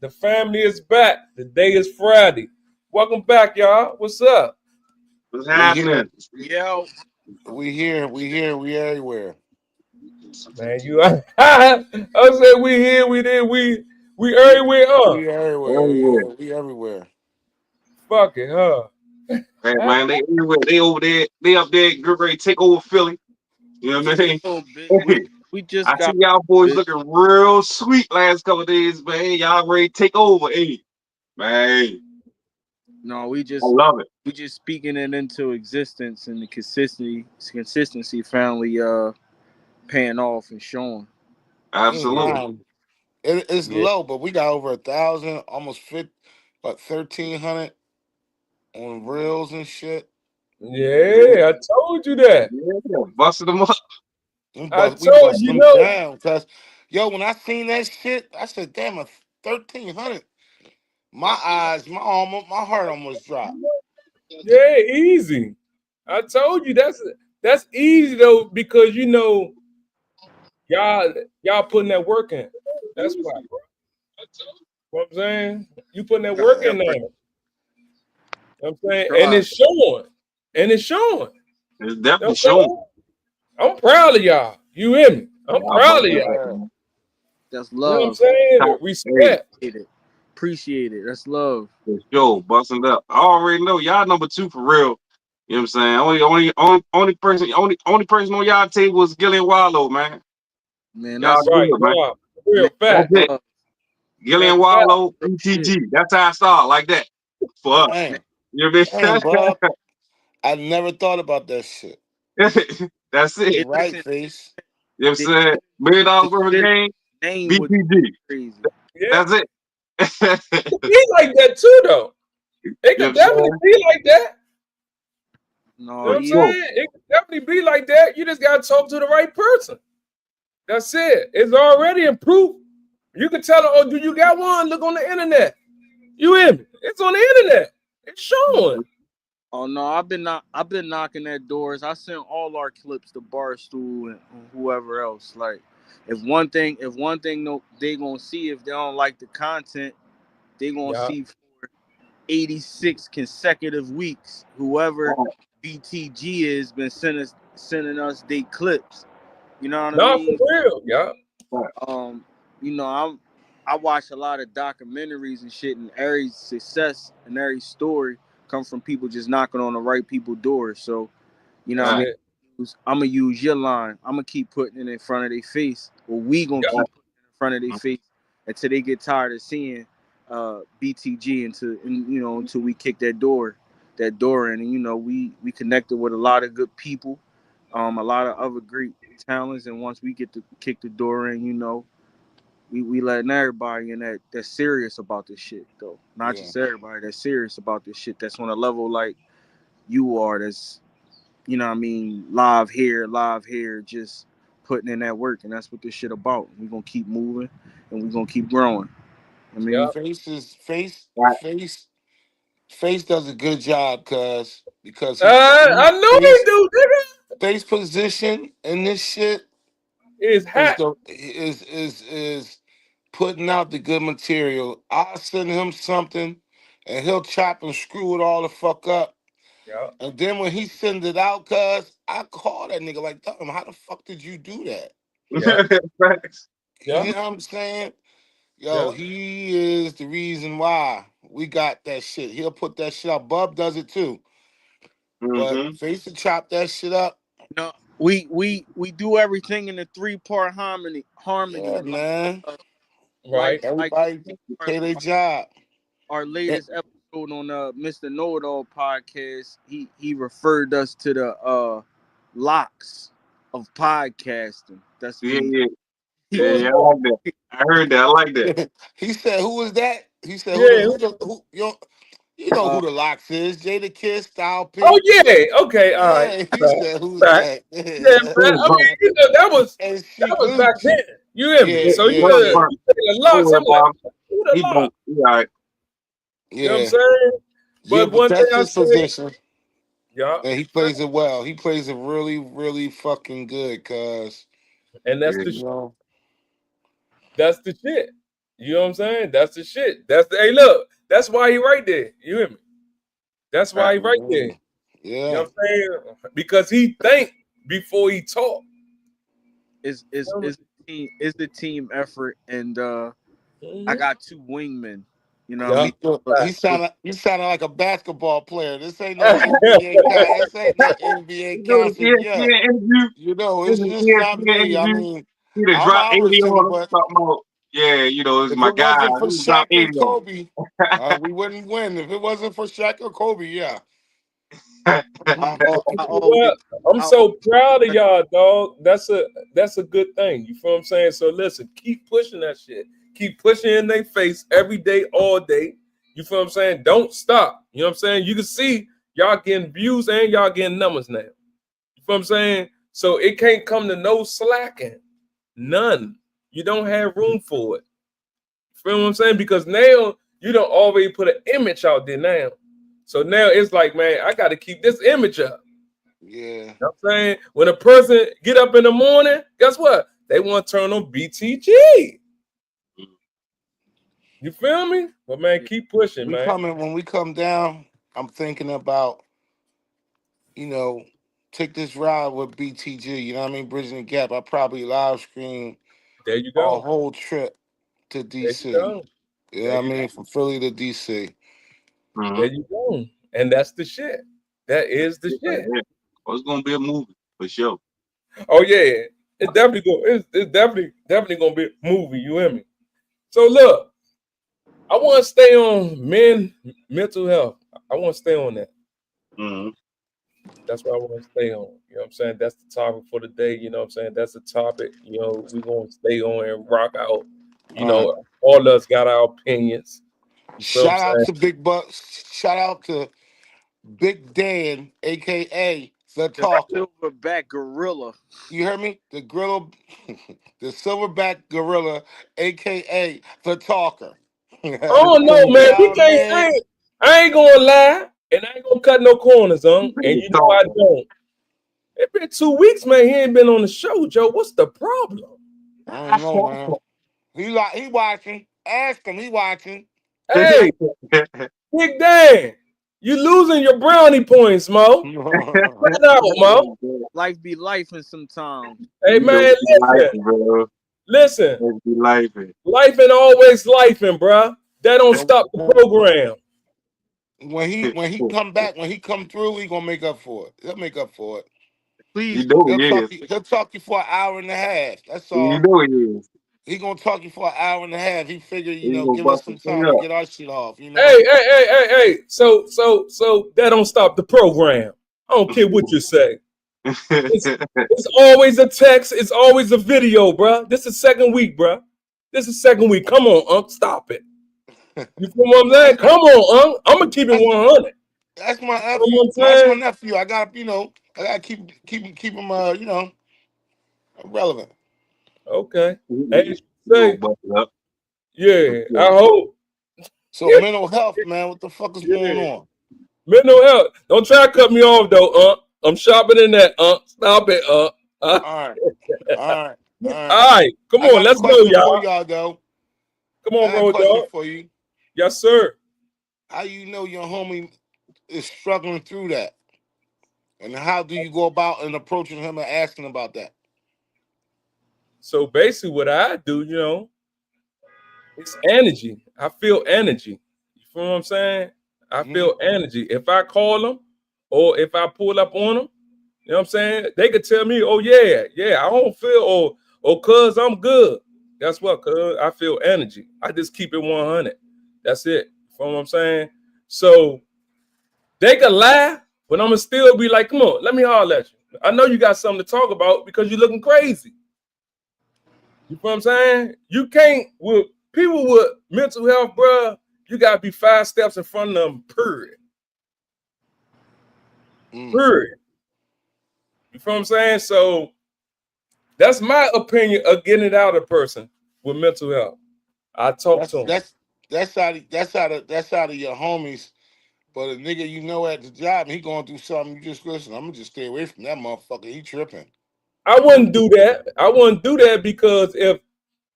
The family is back. The day is Friday. Welcome back, y'all. What's up? What's We here. happening? Yo, We everywhere. Man, you I said we here, we there, we everywhere, We everywhere. Everywhere. Yeah, we everywhere. Fuck it, huh? Hey, man, they everywhere. They over there. They up there, get ready to take over Philly. You know what I mean? a little bit. We just I see got y'all boys bit. looking real sweet last couple of days, man. Y'all ready to take over, hey, man. No, we I just love it. we just speaking it into existence, and the consistency finally paying off and showing. Yeah. Absolutely. It's Yeah. low, but we got over 1,000, almost 1,300 on reels and shit. Yeah, I told you that. Yeah, busting them up. I We told bust you, them down. Cause yo, when I seen that shit, I said, damn, 1,300. My heart almost dropped. yeah, easy. I told you that's easy though, because y'all y'all putting that work in. That's why, bro. You know what I'm saying? You putting that work Yeah, in there. You know what I'm saying? And right. it's showing. And it's showing. It's You know definitely what I'm showing. saying? I'm proud of y'all. You hear me? I'm Y'all proud of busting y'all. up. Yeah. That's You know what I'm love. saying? Hey, Respect. Appreciate it. That's love. for sure, busting up. I already know y'all number two for real. You know what I'm saying? Only person on y'all table is Gillian Wallow, man. Man, Y'all that's Right. good, man. Nah, man, real That's facts. it. love. That's Gillian facts. Wallow, Real shit. BTG. That's how I start, like that. For us. Man, Damn. You know Damn, what Bob. I never thought about that shit. I mean? That's it. You're hey, right, listen, face. You know what I'm the saying? $1 million the worth of Gilly game, name would BTG. be crazy. Yeah. That's it. It could be like that too, though. It You know what could I'm definitely saying? be like that. You No, know what I'm For he sure. saying? It could definitely be like that. You just gotta talk to the right person. That's it. It's already improved. You can tell her, oh, do you got one? Look on the internet. You hear me? It's on the internet. It's showing. Mhm. Oh no, I've been knocking at doors. I sent all our clips to Barstool and whoever else. Like, if one thing no, they gonna see if they don't like the content, they gonna Yeah. see for 86 consecutive weeks. Whoever BTG is been sending us they clips. You know what I No, for mean? real. Yeah. Right. Um, I watch a lot of documentaries and shit, and every success and every story come from people just knocking on the right people doors. So, you know what That's I Right. mean? it. I'm gonna use your line. I'm gonna keep putting it in front of their face. Well, we gonna Yeah. keep putting it in front of their face until they get tired of seeing BTG until we kick that door in. And we connected with a lot of good people, a lot of other great talents. And once we get to kick the door in, we letting everybody in that's serious about this shit though. Not Yeah. just everybody that's serious about this shit. That's on a level like you are. That's what I mean, live here, just putting in that work, and that's what this shit about. We're gonna keep moving, and we're gonna keep growing. I Yeah. mean, Face is Right. face face does a good job, because he I know they face do, nigga. face position in this shit It's is hot. putting out the good material. I'll send him something and he'll chop and screw it all the fuck up. Yeah. And then when he sends it out, I call that nigga like, tell him, how the fuck did you do that? Yeah. Facts. Yeah. You know what I'm saying? Yo, Yeah. he is the reason why we got that shit. He'll put that shit out. Bub does it too. But Mm-hmm. Face to chop that shit up. no, we do everything in a three-part harmony, Yeah, man. like Right. like Everybody our, pay their job. our Eh, latest episode on Mr. Know It All podcast. He referred us to the locks of podcasting. That's what Yeah, yeah. Yeah, Who's yeah, I that? like that. I heard that. I like that. he said, "Who is that?" He said, Yeah. you know uh who the locks is? Jada Kiss, Style Oh P. yeah. Okay. All right. Yeah, he Back. said, "Who's Back. that?" Yeah, man. I mean, that was and that she was back then. You hear me? yeah, So you yeah, Burn, yeah, you burn. say the Don't locks. worry I'm like, about him. who the He lock? don't. He all right. You know what I'm yeah, saying? yeah. But But one thing that's I his say, position, yeah, and he plays it well. He plays it really, really fucking good, cause and that's Yeah. the you know, that's the shit. You know what I'm saying? That's the shit. That's the, hey, look, that's why he right there. You hear me? That's why he right there. You know Yeah. what I'm saying? Because he think before he talk. Is the team effort, and I got two wingmen. You know what I Yeah. mean? Look, He look, sounded like a basketball player. This ain't no NBA this ain't no NBA You know, the concert yet. ESPN interview. You know, This it's is just not ESPN me. I interview. mean, He done I'm an dropped 80 Irish nigga, on us. but Talking about, yeah, you know, this is if my it guy. wasn't for He dropped Shaq 80 and on Kobe, we wouldn't win. If it wasn't for Shaq or Kobe, yeah. us. I You know what? always, I'm I so proud of always, y'all, dog. That's a good thing. You feel what I'm saying? So listen, keep pushing that shit. Keep pushing in their face every day, all day. You feel what I'm saying? Don't stop. You know what I'm saying? You can see y'all getting views and y'all getting numbers now. You feel what I'm saying? So it can't come to no slacking. None. You don't have room for it. You feel what I'm saying? Because now you don't already put an image out there now. So now it's like, man, I got to keep this image up. Yeah. You know what I'm saying? When a person get up in the morning, guess what? They want to turn on BTG. You feel me? But man, keep pushing, man. When we come down, I'm thinking about, you know, take this ride with BTG, you know what I mean? Bridging the gap. I probably live stream There you a go. whole trip to There you DC. go. You know There what I you mean? From Philly to DC. there you go. And that's the shit. That is the shit. Oh, it's gonna be a movie for sure. Oh yeah. It's definitely gonna be a movie, you hear me? So look, I want to stay on mental health. I want to stay on that. Mm-hmm. That's what I want to stay on. You know what I'm saying? That's the topic for the day. You know what I'm saying? That's the topic. You know, we're going to stay on and rock out. You All right. know, all of us got our opinions. You feel what I'm Shout out saying? to Big Bucks. Shout out to Big Dan, aka the the Talker. silverback gorilla. You heard me? The gorilla, the silverback gorilla, aka the Talker. you Oh, know no, man. We what I can't. mean? I ain't going to lie. And I ain't going to cut no corners, on. And Big you know I talker. don't. It's been 2 weeks, man. He ain't been on the show, Joe. What's the problem? I don't know, man. He watching. Ask him. He watching. Hey, Big Dan, you losing your brownie points, Mo. Cut out, Mo. Life be life and sometimes. Hey, You know, man, be life, listen. bro. Listen. Be life. Life and always lifing, bruh. That don't But stop the program. when he come back, when he come through, he gonna make up for it. He'll make up for it. You Please know He'll he talk is. you. He'll talk you for an hour and a half. That's You all. know he is. He gonna talk you for an hour and a half. He figured, He gonna give us bust the some thing time to get our shit off. You know. Hey. So that don't stop the program. I don't care what you say. It's, up. it's always a text. It's always a video, bruh. This is second week, bruh. This is second week. Come on, Unc. Stop it. You feel what I'm saying? that's Come on, Unc. I'm gonna keep it that's 100. that's my You know nephew. what I'm That's my saying? nephew. I gotta keep him relevant. Okay. Hey, He gonna say, bust it up for yeah, I sure. hope. So mental health, man. What the fuck is going Yeah. on? Mental health. Don't try to cut me off though, I'm sharper than that, Stop it, Uh, All right, all right, all right. all right, come I on, got a let's go, question for y'all. y'all though. Come I on, got a road question dog. for you. Yes, sir. How you know your homie is struggling through that, and how do you go about and approaching him and asking about that? So basically, what I do, it's energy. I feel energy. You feel what I'm saying? I Mm-hmm. feel energy. If I call them or if I pull up on them, you know what I'm saying? They could tell me, oh yeah, I don't feel or cuz I'm good. Guess what? Cuz I feel energy. I just keep it 100. That's it. You feel what I'm saying? So they could lie, but I'm gonna still be like, come on, let me holler at you. I know you got something to talk about because you're looking crazy. You know what I'm saying? You can't with people with mental health, bruh. You gotta be 5 steps in front of them. Period. Mm. Period. You know what I'm saying? So that's my opinion of getting it out of a person with mental health. I talk That's to them. that's that's out of your homies. But a nigga at the job, and he going through something. You just listen. I'm gonna just stay away from that motherfucker. He tripping. I wouldn't do that. I wouldn't do that because if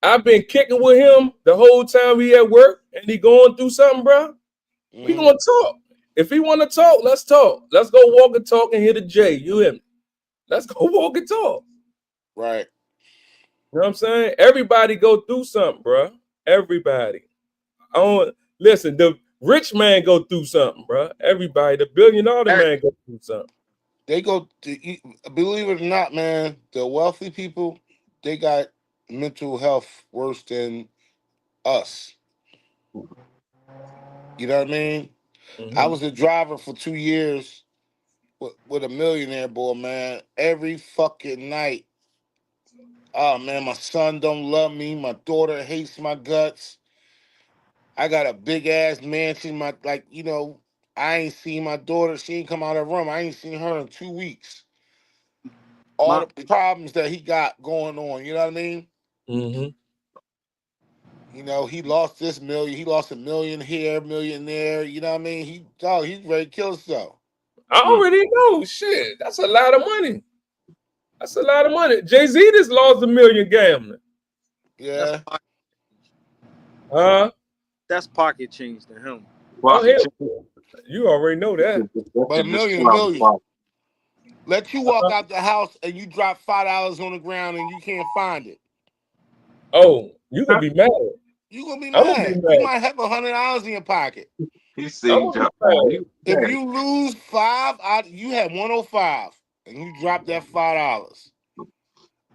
I've been kicking with him the whole time we at work, and he going through something, bro. We Mm-hmm. gonna talk. If he want to talk, let's talk. Let's go walk and talk and hit a J. You hear me? Let's go walk and talk. Right. You know what I'm saying? Everybody go through something, bro. Everybody. I don't listen. The rich man go through something, bro. Everybody. The $1 billion man go through something. They go to, believe it or not, man, the wealthy people, they got mental health worse than us. You know what I mean? I Mm-hmm. was a driver for 2 years with a millionaire boy, man. Every fucking night. Oh man, my son don't love me. My daughter hates my guts. I got a big ass mansion. I ain't seen my daughter. She ain't come out of her room. I ain't seen her in 2 weeks. All My the problems that he got going on. You know what I mean? Mm-hmm. He lost this million. He lost $1 million here, $1 million there. You know what I mean? He's ready to kill himself. I Mm. already know. Shit, that's a lot of money. That's a lot of money. Jay-Z just lost $1 million gambling. that's Yeah. Huh? that's pocket change to him. Oh Pocket hell, check. you already know that. That But a shit just million, a fell out the million. pocket. Let you walk out the house and you drop $5 on the ground and you can't find it. Oh, you gonna be mad. You gonna be I'm gonna be mad. You mad. might have $100 in your pocket. He I'm said he gonna be dropped five. mad. He was If mad. you lose you had 105 and you drop that $5.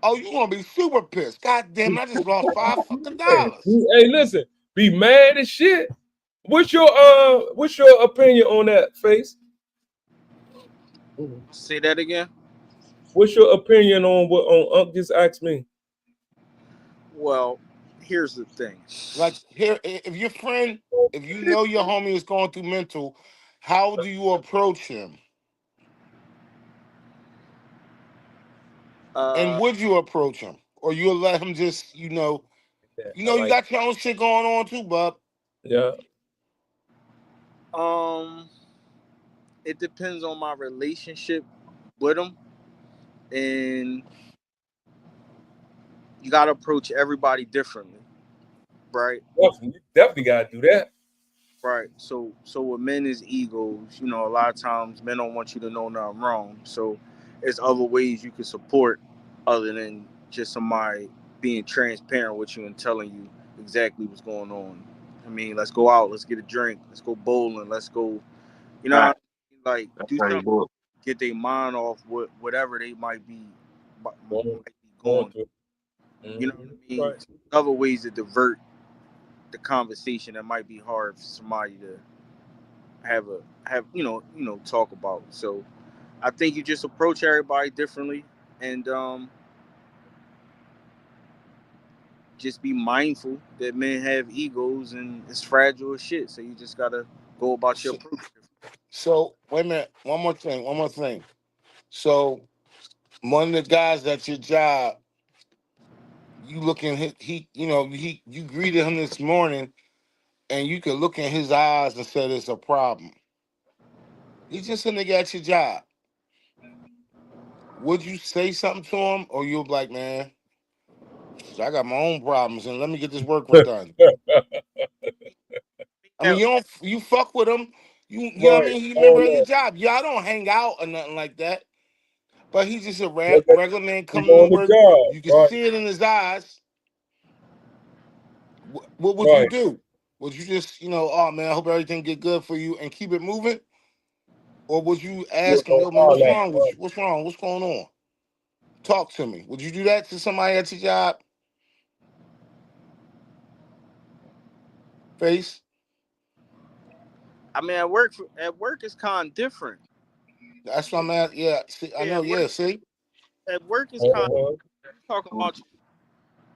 Oh, you gonna be super pissed. God damn, I just lost five fucking dollars. Hey, listen, be mad as shit. What's your opinion on that, Face? Say that again. What's your opinion on what on Unc just asked me? Well, here's the thing. Like here, if you know your homie is going through mental, how do you approach him? And Uh, would you approach him? Or you'll let him just, Yeah, you got your own shit going on too, bub. yeah. um, it depends on my relationship with him, and you gotta approach everybody differently, right? Definitely gotta do that. Right. So with men is egos, a lot of times men don't want you to know nothing wrong. So there's other ways you can support other than just somebody being transparent with you and telling you exactly what's going on. I mean, let's go out, let's get a drink, let's go bowling, let's go, Right. like That's do how you something, do it. get their mind off whatever they Going, might be going going. through. You know what I mean? Right. So other ways to divert the conversation that might be hard for somebody to have talk about. So I think you just approach everybody differently, and just be mindful that men have egos and it's fragile as shit. So you just gotta go about your So, approach. so wait a minute, one more thing. So one of the guys at your job, you looking you greeted him this morning and you could look in his eyes and say there's a problem. He's just a nigga at your job. Would you say something to him, or you'll be like, man, I got my own problems, and let me get this work done. I mean, Yeah, you fuck with him. You know what I Right. mean? He a Oh member of your no. job. Y'all don't hang out or nothing like that. But he's just a Look at regular man he's coming to on the work. job. You can Right. see it in his eyes. What would you Right. do? Would you just, oh man, I hope everything get good for you and keep it moving? Or would you You're ask him, gonna yo, man, what's holler at wrong with you? What's wrong? What's going on? Talk to me. Would you do that to somebody at your job? Face? I mean at work is kind of different. That's what I'm at. Yeah, see, I Yeah, know. Yeah, see? at work is kind of uh-huh. talking about you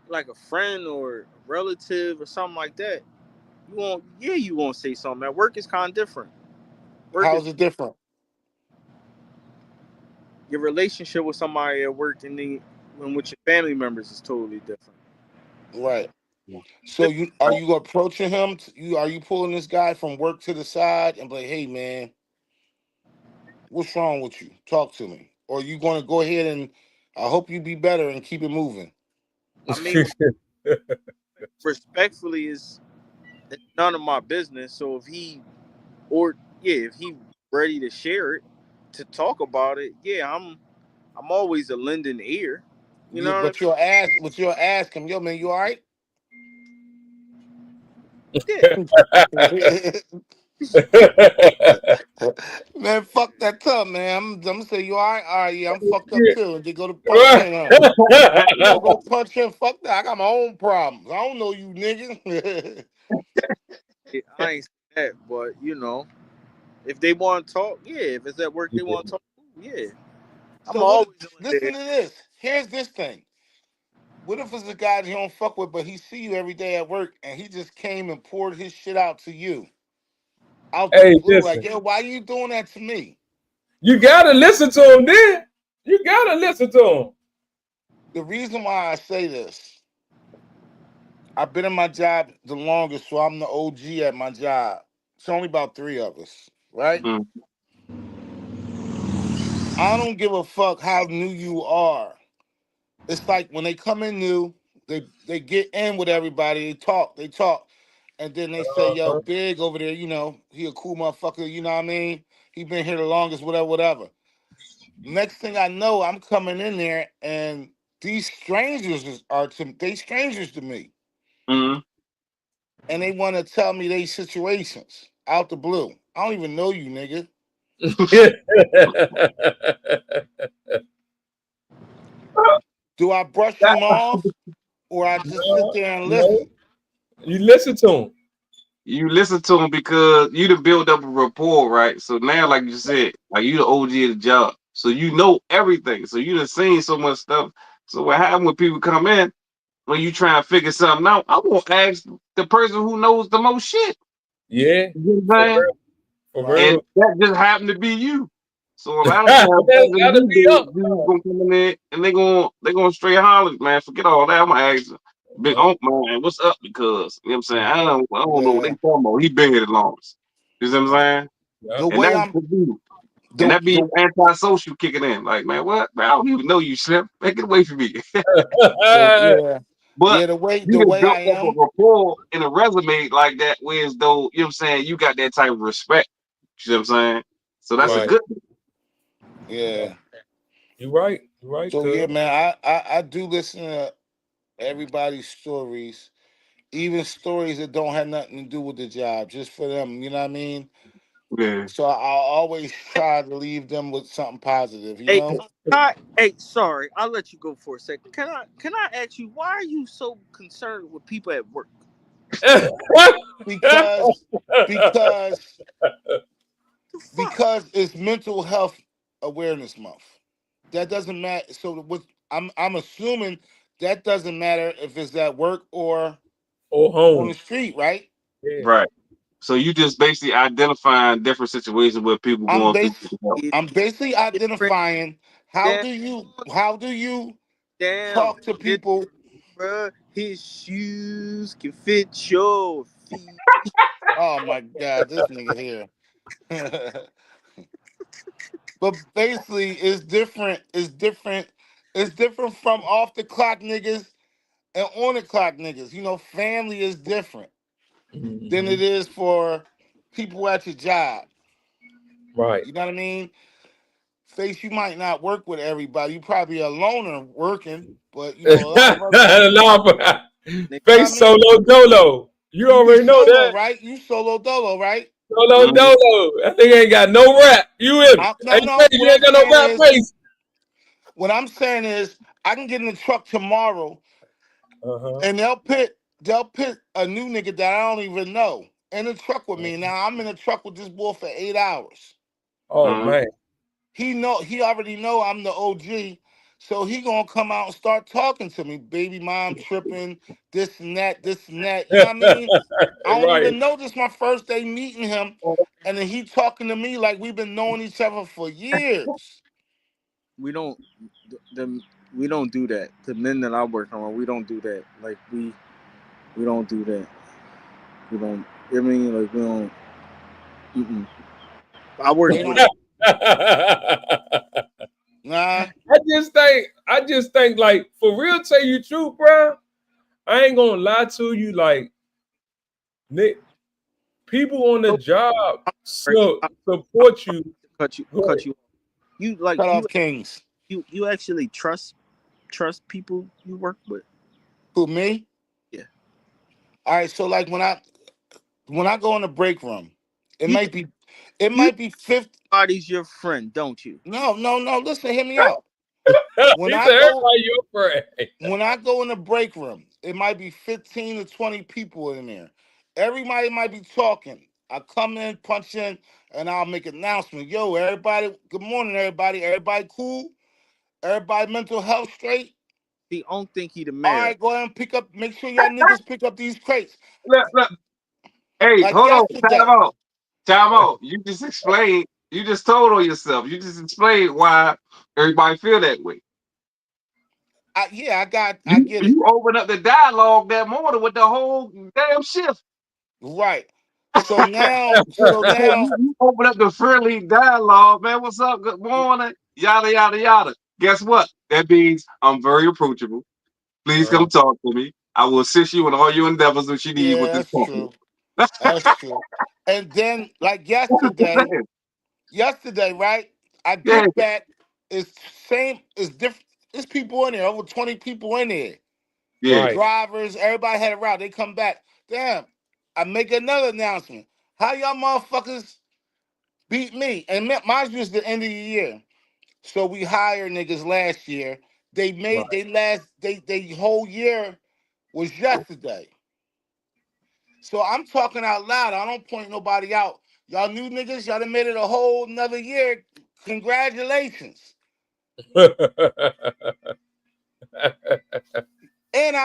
like a friend or a relative or something like that. You won't say something. At work is kind of different. Work How is is it different? your relationship with somebody at work and then when with your family members is totally different. Right. So you approaching him? Are you pulling this guy from work to the side and be like, hey man, what's wrong with you? Talk to me. Or you going to go ahead and I hope you be better and keep it moving. I mean, respectfully, it's none of my business. So if he ready to share it, to talk about it, yeah, I'm always a lending ear. You Yeah, know what but you'll ask him, yo, man, you all right? I mean? Man, fuck that tub, man. I'm gonna say you all right? All right, yeah, I'm fucked up Yeah. too. And they go to punch Right. in on. You gonna go punch in? Fuck that. I got my own problems. I don't know you niggas. Yeah, I ain't say that, but if they want to talk, yeah. If it's at work, they want to talk, yeah. I'm So what? always a lender Listen ear. to this. Here's this thing. What if it's a guy that you don't fuck with, but he see you every day at work, and he just came and poured his shit out to you out the Hey, blue? Like, listen. yo, why you doing that to me? You gotta listen to him then. You gotta listen to him. The reason why I say this, I've been in my job the longest, so I'm the OG at my job. It's only about three of us, right? Mm, I don't give a fuck how new you are. It's like when they come in new, they get in with everybody, they talk, and then they say, yo, Uh-huh. Big over there, he a cool motherfucker, you know what I mean? He been here the longest, whatever, whatever. Next thing I know, I'm coming in there and these they strangers to me. mm. And they want to tell me they situations out the blue. I don't even know you, nigga. Do I brush That- him off or I just sit there and No, listen? you listen to him. You listen to them because you to build up a rapport, right? So now, like you said, like you the OG of the job, so you know everything. So you done seen so much stuff. So what happens when people come in when you try and figure something out? I won't ask the person who knows the most shit. Yeah, You know what for I'm saying? real, for Right. And real. that just happened to be you. So a lot of That's times, other gotta new be up. dudes gonna come in there and they gonna straight holler, man. Forget all that. I'm gonna ask Big Yep, Unc, man, what's up? Because you know what I'm saying, I don't know what they Yeah. talking about. He been here the longest. You see what I'm saying? The yep. And way that's I'm the dude. And the that be the antisocial kicking in. Like, man, what? Man, I don't even know you, Slim. Make it away from me. yeah. But Yeah, the way you the done way I built up a am. rapport and a resume like that, whereas though, you know what I'm saying, you got that type of respect. You know what I'm saying? So that's a Yeah. Right. good Yeah. You right. You right, So yeah, cuz. man, I do listen to everybody's stories, even stories that don't have nothing to do with the job, just for them, you know what I mean? yeah. So I'll always try to leave them with something positive, you Hey, know? sorry, I'll let you go for a second. Can I ask you, why are you so concerned with people at work? Because because The fuck? because it's mental health awareness month. That doesn't matter. So what I'm assuming that doesn't matter if it's at work or Or on the home. street, right? Yeah. Right. So you just basically identifying different situations where people I'm going through bas- mental health. It's I'm basically different. identifying Damn, how do you damn, talk to this, people. bruh, his shoes can fit your feet. Oh my god, this nigga here. But basically it's different. It's different from off the clock niggas and on the clock niggas. Family is different than Hmm. it is for people at your job. Right. You know what I mean? Face, you might not work with everybody. You probably a loner working, but a lot of us got Lava. Nigga, you know what I Face mean? solo dolo. You You be already know solo, that. right? You solo dolo, right? Solo Mhm. dolo. That thing ain't got no rap. You in it. No, Hey, no. face, you ain't got no rap face. What I'm saying is, I can get in the truck tomorrow, Uh-huh. and they'll put a new nigga that I don't even know in the truck with me. Now I'm in the truck with this boy for 8 hours. Oh Mhm. man. He already know I'm the OG, so he gonna come out and start talking to me. Baby mom tripping, this and that, this and that. You know what I mean? I don't Right. even know this my first day meeting him, and then he talking to me like we've been knowing each other for years. we don't the we don't do that. The men that I work on, we don't do that. Like we don't do that. We don't. I mean, like we don't. Mm-mm. I work They with. don't. Nah. I just think like for real tell you truth, bro. I ain't gonna lie to you, like Nick, people on the Go, job sorry, support you. Go cut ahead. you. You like Cut off Kings. you actually trust people you work with. Who, me? Yeah, All right, so like when I go in the break room, it you might be it you might be 50. everybody's your friend, don't you? No. Listen, hear me out. When He I said go everybody your friend. when I go in the break room, it might be 15 to 20 people in there. Everybody might be talking. I come in, punch in, and I'll make an announcement. Yo, everybody, good morning, everybody. Everybody cool? Everybody mental health straight? He don't think he the All mayor. right, go ahead and make sure y'all niggas pick up these crates. Look, hey, Like hold on, time yesterday. out. Time out. You just explained, you just told on yourself. You just explained why everybody feel that way. I You get it. you open up the dialogue that morning with the whole damn shift. Right. So now, You open up the friendly dialogue, man. What's up? Good morning. Yada yada yada. Guess what? That means I'm very approachable. Please come talk to me. I will assist you in all your endeavors that you need with yeah, this that's problem. true. That's true. And then, like yesterday, right? I Yeah, get back. It's same. It's different. There's people in there. Over 20 people in there. yeah. Right. Drivers. Everybody had a route. They come back. Damn. I make another announcement. How y'all motherfuckers beat me? And mind you, it's the end of the year. So we hired niggas last year. They made Right. they whole year was yesterday. So I'm talking out loud. I don't point nobody out. Y'all new niggas, y'all done made it a whole another year. Congratulations. And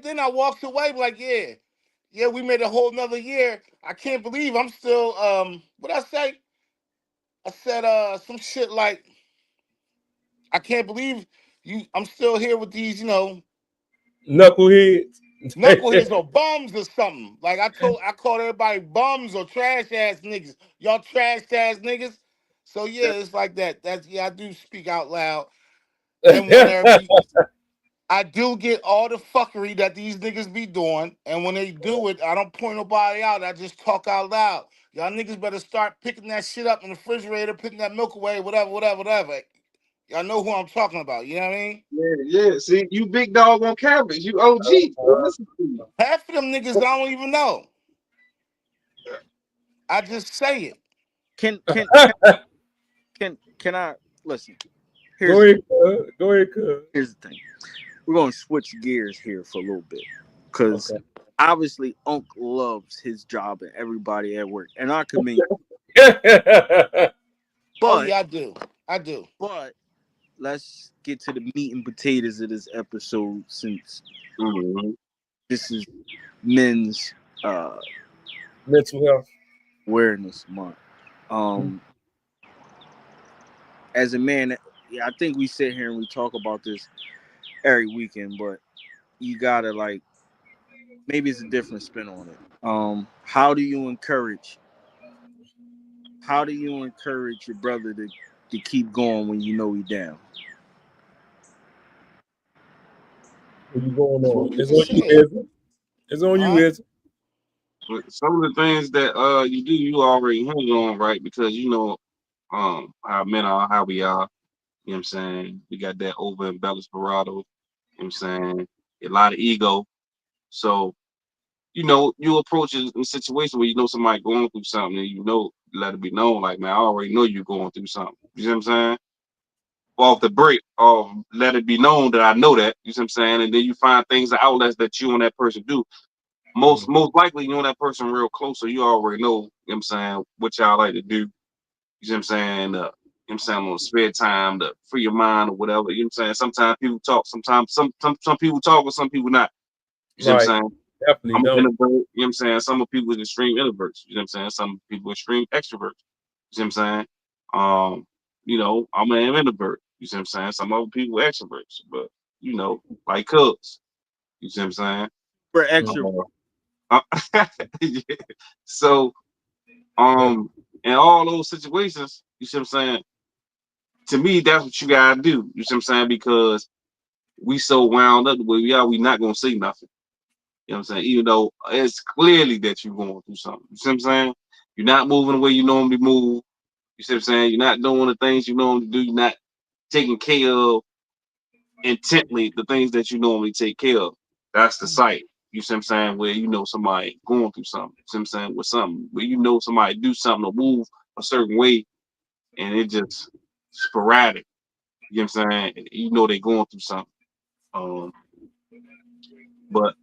then I walked away like, yeah, we made a whole nother year. I can't believe I'm still what I say? I said some shit like I can't believe I'm still here with these, Knuckleheads. knuckleheads or bums or something. Like I called everybody bums or trash ass niggas. Y'all trash ass niggas. So yeah, it's like that. I do speak out loud. And I do get all the fuckery that these niggas be doing. And when they do it, I don't point nobody out. I just talk out loud. Y'all niggas better start picking that shit up in the refrigerator, putting that milk away, whatever. Y'all know who I'm talking about. You know what I mean? Yeah, yeah. See, you big dog on cabbage. You OG. So listen to you. Half of them niggas I don't even know. I just say it. Can can can I listen? Go Here's ahead, cuz. Go ahead, cuz. here's the thing. We're gonna switch gears here for a little bit because Okay. obviously Unc loves his job and everybody at work, and I commend. Oh But yeah, I do. I do. but let's get to the meat and potatoes of this episode since Mhm. this is men's uh Mental health. awareness month. Um, as a man, yeah, I think we sit here and we talk about this every weekend, but you gotta like maybe it's a different spin on it. How do you encourage? How do you encourage your brother to keep going when you know he down? What you going That's what on? we It's just on you, said. Izzy. It's on you, Huh? Izzy. But some of the things that you do, you already hung on, right? Because you know how men are, how we are. You know what I'm saying? We got that over embellished bravado. You know what I'm saying? A lot of ego. So, you approach it in a situation where you know somebody going through something and let it be known, like, man, I already know you're going through something. You know what I'm saying? Off the break, or let it be known that I know that. You know what I'm saying? And then you find things, the outlets that you and that person do. Most likely you know that person real close, so you already know, you know what I'm saying, what y'all like to do. You know what I'm saying? You know what I'm saying, on spare time to free your mind or whatever. You know what I'm saying? Sometimes people talk, sometimes some people talk or some people not. You know what I'm Right. saying? Definitely I'm an don't. introvert, you know what I'm saying? Some of people is extreme introverts, you know what I'm saying? Some people extreme extroverts. You know what I'm saying? I'm an introvert, you know what I'm saying? Some other people extroverts, but like cubs, you know what I'm saying? For extra, Mhm. Yeah. So, in all those situations, you see what I'm saying? To me, that's what you gotta do. You see what I'm saying? Because we so wound up the way we are, we not gonna say nothing. You know what I'm saying? Even though it's clearly that you're going through something. You see what I'm saying? You're not moving the way you normally move. You see what I'm saying? You're not doing the things you normally do. You're not taking care of intently the things that you normally take care of. That's the sight. You see what I'm saying? Where you know somebody going through something. You see what I'm saying? With something where you know somebody do something or move a certain way and it just sporadic. You know what I'm saying? You know they going through something. Um, but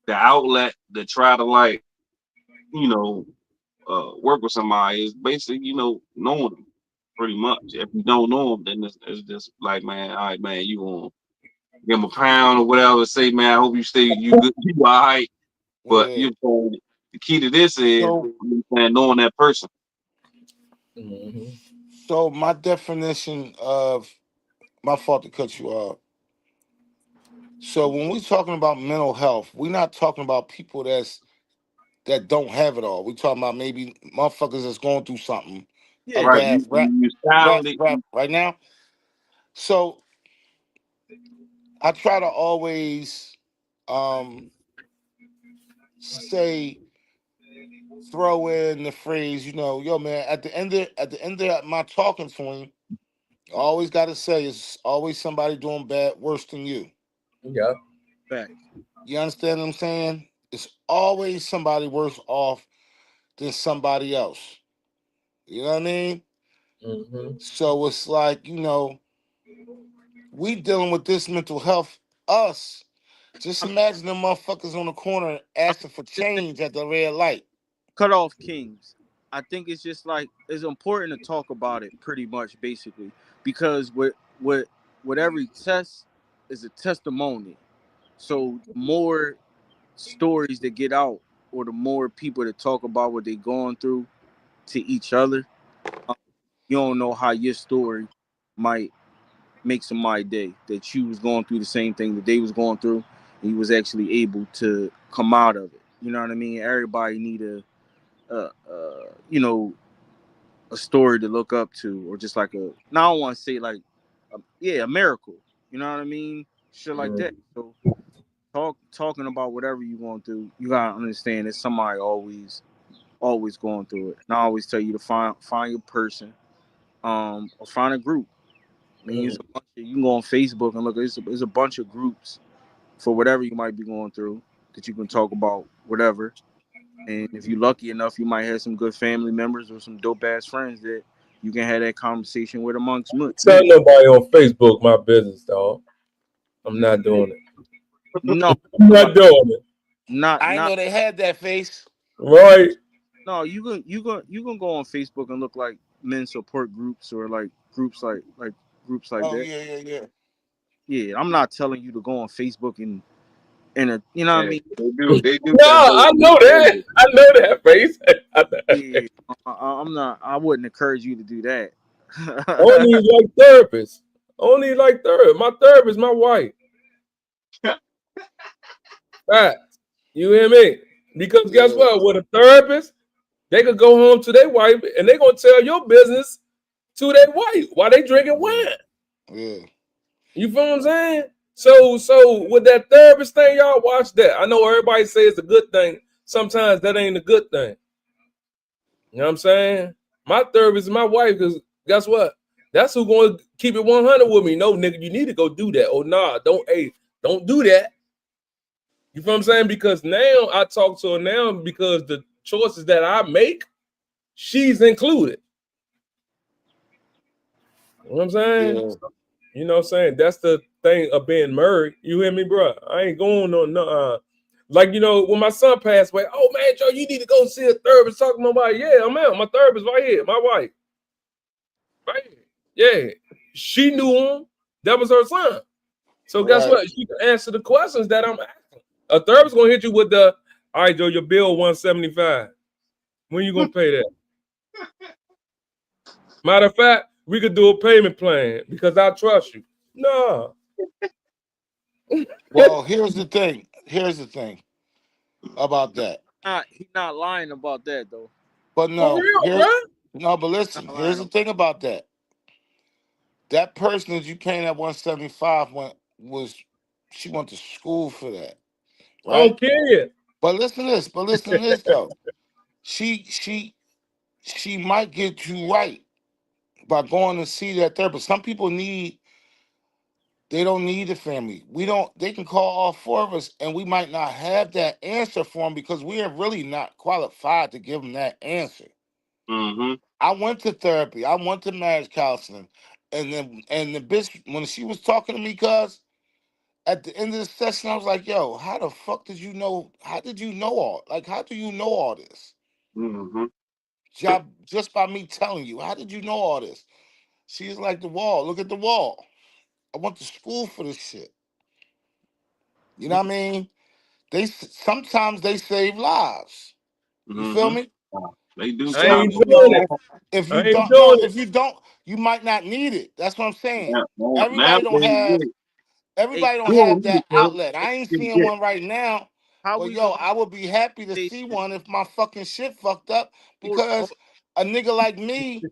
the outlet to try to like, you know, work with somebody is basically, you know, knowing them pretty much. If you don't know them, then it's just like, man, all right, man, you gonna give them a pound or whatever. Say, man, I hope you stay, you good, you all right. But Yeah. you know, the key to this is, So, you know what I'm saying, knowing that person. Mm-hmm. so my definition of my fault to cut you off. So when we're talking about mental health, we're not talking about people that don't have it all. We're talking about maybe motherfuckers that's going through something, a Yeah. Right. bad You rap silently, right now. So I try to always um say throw in the phrase, yo man, at the end of my talking point, I always gotta say it's always somebody doing bad worse than you. Yeah. Fact. You understand what I'm saying? It's always somebody worse off than somebody else. You know what I mean? Mm-hmm. So it's like, we dealing with this mental health, us. Just I'm imagine them motherfuckers on the corner asking for just saying, change at the red light. cut off kings. I think it's just like it's important to talk about it pretty much basically because with every test is a testimony. So the more stories that get out or the more people that talk about what they're going through to each other, um, you don't know how your story might make somebody day that you was going through the same thing that they was going through and you was actually able to come out of it. You know what I mean? Everybody need you know, a story to look up to, or just like a. Now I don't want to say like, yeah, a miracle. You know what I mean? Shit like that. So talking about whatever you going through, you gotta understand that somebody always going through it. And I always tell you to find your person, or find a group. I mean, it's a bunch you can go on Facebook and look. It's a bunch of groups for whatever you might be going through that you can talk about whatever. And if you're lucky enough, you might have some good family members or some dope ass friends that you can have that conversation with amongst Tell many. nobody on Facebook my business, dog. I'm not doing it. No, I'm nobody, not doing it. I didn't not know they had that face. Right? no. You can go on Facebook and look like men support groups or like groups like Oh that. yeah, yeah, yeah. Yeah, I'm not telling you to go on Facebook and you know what I yeah, mean. they do No, got I those know that. areas. I know that face. Yeah, I'm not. I wouldn't encourage you to do that. Only like therapists. Only like therapist. My therapist, my wife. Right. You hear me? Because guess Yeah, what? With a therapist, they could go home to their wife and they gonna tell your business to their wife while they drinking yeah, wine. yeah. You feel what I'm saying? So with that therapist thing, y'all watch that. I know everybody say it's a good thing. Sometimes that ain't a good thing. You know what I'm saying? My therapist is my wife, because guess what? That's who gonna keep it 100 with me. No, nigga, you need to go do that. Oh nah, don't do that. You feel what I'm saying? Because now I talk to her now because the choices that I make, she's included. You know what I'm saying? Yeah. You know what I'm saying? That's the thing of being married. You hear me, bro? I ain't going on no like, when my son passed away, oh man, Joe, you need to go see a therapist. Talking to nobody. Yeah, I'm out. My therapist right here, my wife. Right here. Yeah. She knew him. That was her son. So guess Right. what? She can answer the questions that I'm asking. A therapist gonna hit you with the, all right, Joe, your bill 175. When you gonna pay that? Matter of fact, we could do a payment plan because I trust you. No. Well, here's the thing. Here's the thing about that. He not lying about that though. But For no, real, bro. but listen. Not Here's lying the about. thing about that. That person that you paying that 175 she went to school for that. I right? don't care. But listen to this. But listen to this though. She she might get you right by going to see that therapist. Some people need they don't need a family. We don't. They can call all four of us, and we might not have that answer for them because we are really not qualified to give them that answer. Mm-hmm. I went to therapy. I went to marriage counseling, and the bitch when she was talking to me, cuz at the end of the session, I was like, "Yo, how the fuck did you know? How did you know all? Like, how do you know all this? Mm-hmm. Job just by me telling you. How did you know all this?" She's like, "The wall. Look at the wall. I went to school for this shit. You know what I mean? Sometimes they save lives. You feel Mm-hmm. me? They do I So ain't sometimes. you doing know, it. if I you ain't don't no, doing if you don't, you might not need it. That's what I'm saying. Everybody don't Nowadays, have yeah. Hey, everybody don't You have don't need that it, though. outlet. hey, I ain't Yeah, seeing yeah. one right now. how But we yo, gonna I would be happy to say see one if my fucking shit fucked up hold, because a nigga like me,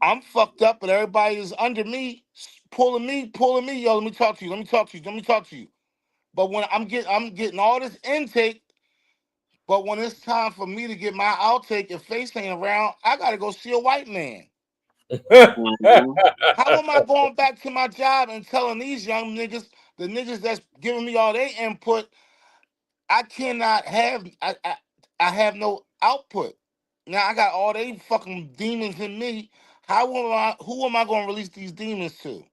I'm fucked up, but everybody is under me, pulling me. Yo, let me talk to you. Let me talk to you. Let me talk to you. But when I'm getting all this intake, but when it's time for me to get my outtake and face ain't around, I gotta go see a white man. Mm-hmm. How am I going back to my job and telling these young niggas, the niggas that's giving me all their input, I cannot have I have no output. Now I got all they fucking demons in me. Who am I gonna release these demons to?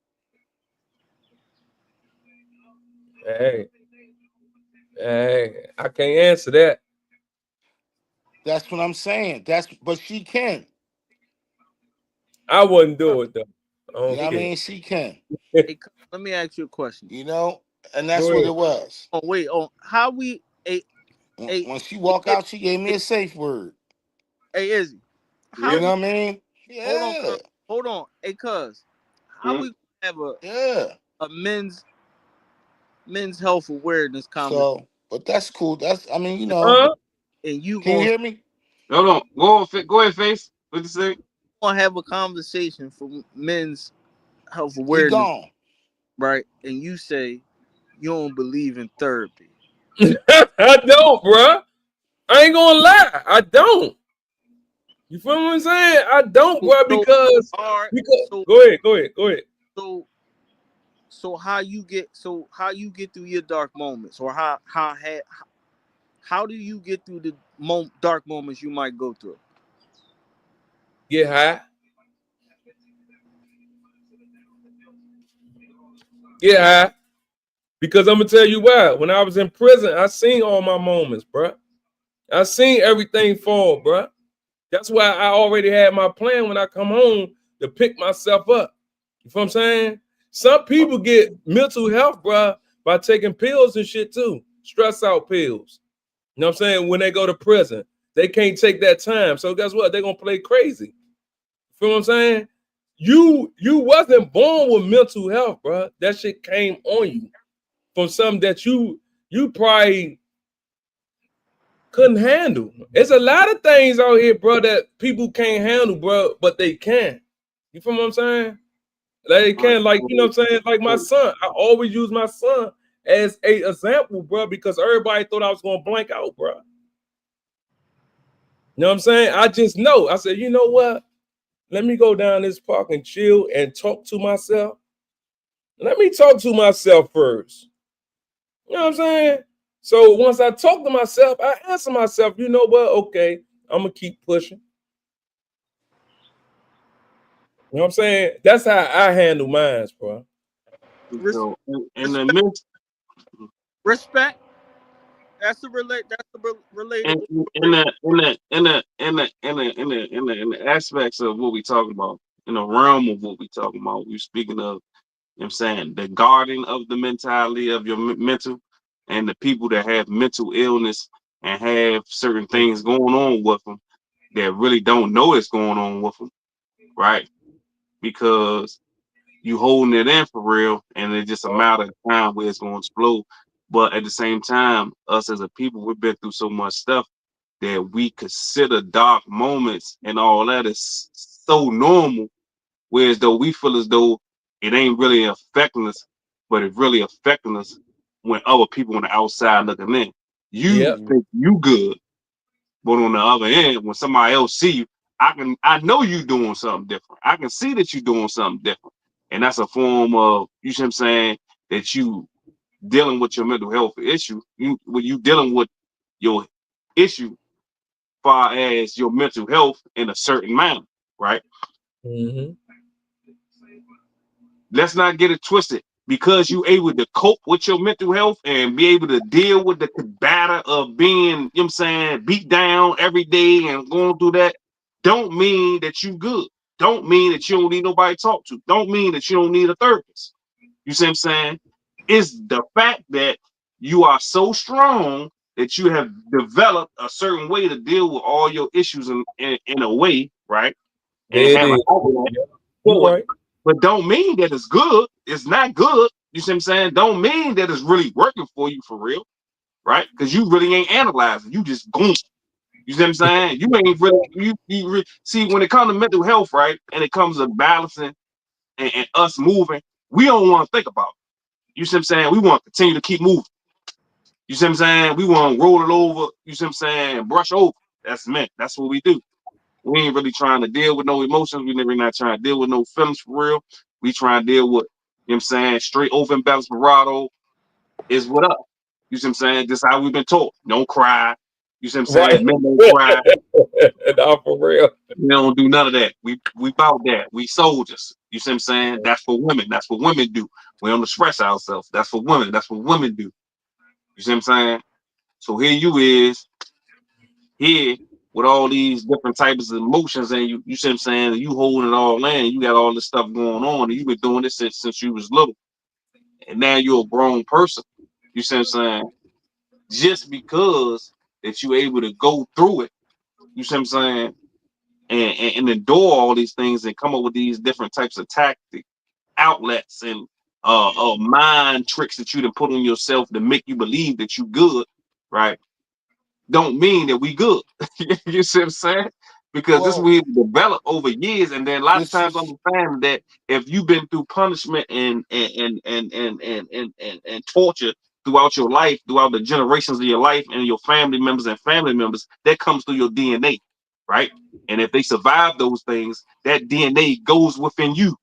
hey, hey, I can't answer that. That's what I'm saying. But she can. I wouldn't do it though. I You know don't what I care. mean? She can. hey, let me ask you a question. You know? And that's Go what ahead. it was. Oh wait, how we a When she walk out, she gave me a safe word. Izzy, how You Yeah. know we what I mean? hold on, Yeah. hold on, cuz how Mm-hmm. we have Yeah. a men's health awareness conversation So, but that's cool. I mean, Huh? and you can you gonna hear me? Hold on. Go on. Go ahead, face. What you say? have a conversation for men's health He awareness, gone. right? And you say you don't believe in therapy. I don't, bruh. I ain't gonna lie. I don't. You feel what I'm saying? I don't, So, bruh, so are because so go ahead, go ahead, go ahead. so how you get through your dark moments, or how do you get through the dark moments you might go through? Get high. Get high. Because I'm gonna tell you why. When I was in prison, I seen all my moments, bruh. I seen everything fall, bruh. That's why I already had my plan when I come home to pick myself up. You feel what I'm saying? Some people get mental health, bruh, by taking pills and shit too. Stress out pills. You know what I'm saying? When they go to prison, they can't take that time. So guess what? They're gonna play crazy. You feel what I'm saying? You wasn't born with mental health, bruh. That shit came on you from something that you probably couldn't handle. It's a lot of things out here, bro, that people can't handle, bro, but they can. You feel what I'm saying? They can, like, you know what I'm saying? Like my son, I always use my son as a example, bro, because everybody thought I was gonna blank out, bro. You know what I'm saying? I just know. I said, you know what? Let me go down this park and chill and talk to myself. Let me talk to myself first. You know what I'm saying? So once I talk to myself, I answer myself, you know what? Okay, I'm gonna keep pushing. You know what I'm saying? That's how I handle mines, bro. Res- So, in the respect, midst, respect. That's the relate. That's the in, relatable. in the in the in the in the in the in the in the in the aspects of what we talking about, in the realm of what we talking about, you speaking of, you know what I'm saying, the guarding of the mentality of your mental, and the people that have mental illness and have certain things going on with them that really don't know it's going on with them, right? Because you holding it in for real, and it's just a matter of time where it's going to explode. But at the same time, us as a people, we've been through so much stuff that we consider dark moments and all that is so normal, whereas though we feel as though it ain't really affecting us, but it really affecting us when other people on the outside looking in. You Yep. Mhm. think you good, but on the other end, when somebody else see you, I know you doing something different. I can see that you doing something different. And that's a form of, you see what I'm saying, that you dealing with your mental health issue. When you dealing with your issue far as your mental health in a certain manner, right? Mm-hmm. Let's not get it twisted. Because you able to cope with your mental health and be able to deal with the batter of being, you know what I'm saying, beat down every day and going through that, don't mean that you good. Don't mean that you don't need nobody to talk to. Don't mean that you don't need a therapist. You see what I'm saying? It's the fact that you are so strong that you have developed a certain way to deal with all your issues in a way, right? And There it have an is. outlet Yep. You're for it. right. But don't mean that it's good. It's not good. You see what I'm saying? Don't mean that it's really working for you for real, right? Because you really ain't analyzing. You just going. You see what I'm saying? You ain't really see when it comes to mental health, right? And it comes to balancing and us moving, we don't want to think about it. You see what I'm saying? We want to continue to keep moving. You see what I'm saying? We want to roll it over. You see what I'm saying? Brush over. That's meant. That's what we do. We ain't really trying to deal with no emotions. We never not trying to deal with no feelings for real. We trying to deal with, you know what I'm saying, straight open balanced bravado is what up. You see what I'm saying? This is how we've been taught. Don't cry. You see what I'm saying? Right. Men don't cry. Nah, for real. We don't do none of that. We about that. We soldiers. You see what I'm saying? That's for women. That's what women do. We don't express ourselves. That's for women. That's what women do. You see what I'm saying? So here you is here with all these different types of emotions, and you see what I'm saying? You holding it all in. You got all this stuff going on, and you've been doing this since you was little, and now you're a grown person. You see what I'm saying? Just because that you able to go through it, you see what I'm saying, and endure all these things and come up with these different types of tactic outlets and mind tricks that you to put on yourself to make you believe that you good, right? Don't mean that we good. You see what I'm saying? Because this Well, we develop over years, and then a lot of this times is understand that if you've been through punishment and torture throughout your life, throughout the generations of your life, and your family members, that comes through your DNA, right? And if they survive those things, that DNA goes within you,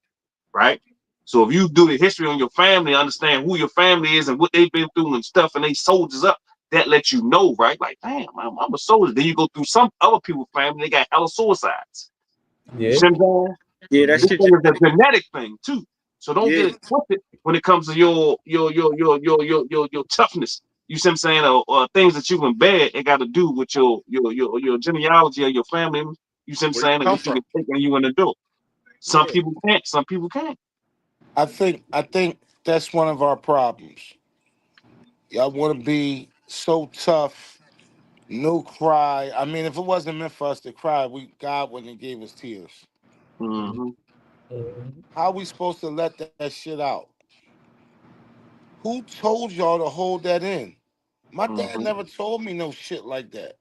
right? So if you do the history on your family, understand who your family is and what they've been through and stuff, and they soldiers up, that lets you know, right? Like, damn, I'm a soldier. Then you go through some other people's family, they got hella suicides. You Yeah. see what I'm saying? Yeah, that This shit thing is genetic. a genetic thing too. So don't get Yeah, it twisted when it comes to your toughness. You see what I'm saying? Or things that you embed, it got to do with your genealogy of your family. You see what I'm where you saying? And come what you from. can take and you an adult. Some yeah. people can't. Some people can't. I think that's one of our problems. Y'all want to be so tough, no cry. I mean, if it wasn't meant for us to cry, God wouldn't have gave us tears. Mm-hmm. Mhm. How we supposed to let that shit out? Who told y'all to hold that in? My dad Mm-hmm. never told me no shit like that.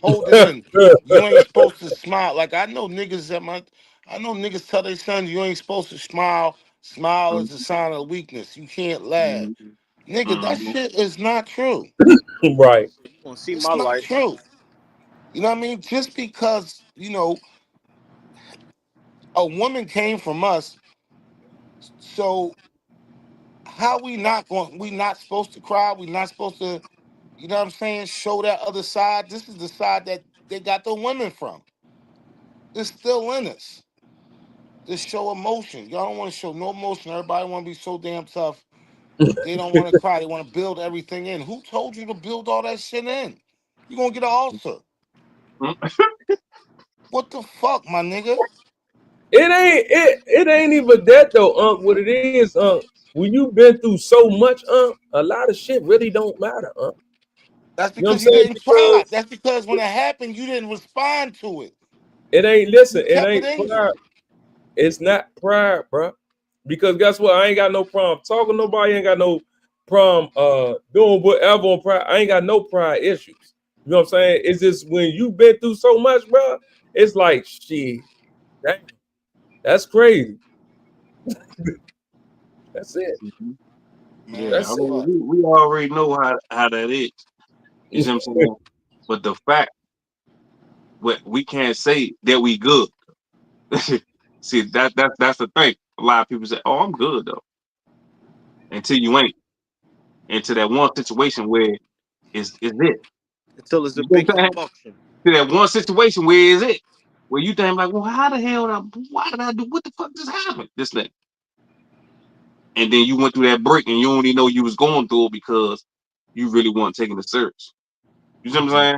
Hold it in. You ain't supposed to smile. Like I know niggas tell their sons you ain't supposed to smile. Smile is a sign of weakness. You can't laugh. Mm-hmm. Nigga, that Mm-hmm. shit is not true. Right. So you gonna see It's my not life? true. You know what I mean? Just because, a woman came from us, so how we not supposed to cry, we not supposed to, you know what I'm saying, show that other side. This is the side that they got the women from. It's still in us. Just show emotion. Y'all don't want to show no emotion. Everybody want to be so damn tough. They don't want to cry. They want to build everything in. Who told you to build all that shit in? You gonna get an ulcer. What the fuck, my nigga? It ain't even that though, Unc. What it is, Unc, when you've been through so much, Unc, a lot of shit really don't matter, Unc. That's You know what I'm because you saying? didn't try. Because That's because when it happened, you didn't respond to it. it ain't You listen, it kept it ain't in pride. you. It's not pride, bro. Because guess what? I ain't got no problem talking to nobody. I ain't got no problem doing whatever on pride. I ain't got no pride issues. You know what I'm saying? It's just when you've been through so much, bro. It's like shit. Damn, that's crazy. That's it. Mm-hmm. Man, Yeah, I That's it's it. mean, fuck. we already know how that is. You see what I'm saying? But the fact we can't say that we good. See, that's the thing. A lot of people say, "Oh, I'm good though," until you ain't. Into that one situation where is it. until it's You a know big what I'm saying? commotion. To that one situation where is it? Where you think like, well, how the hell? Why did I do? What the fuck just happened? This thing. And then you went through that break and you don't even know you was going through it because you really weren't taking the serious. You see what I'm Mhm. saying?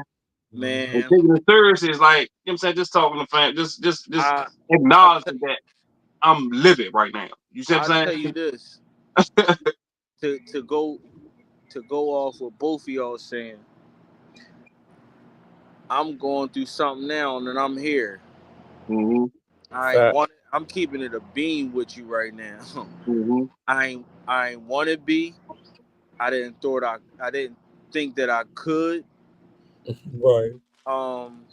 And Man, taking it serious is like, you know what I'm saying, just talking to fam, just I I acknowledging that I'm living right now. You see what I I'm tell you this saying? to go off what both of y'all saying. I'm going through something now, and I'm here. hmm I ain't Fact. want. I'm keeping it a beam with you right now. hmm I ain't want to be. I didn't think that I could. Right. Um,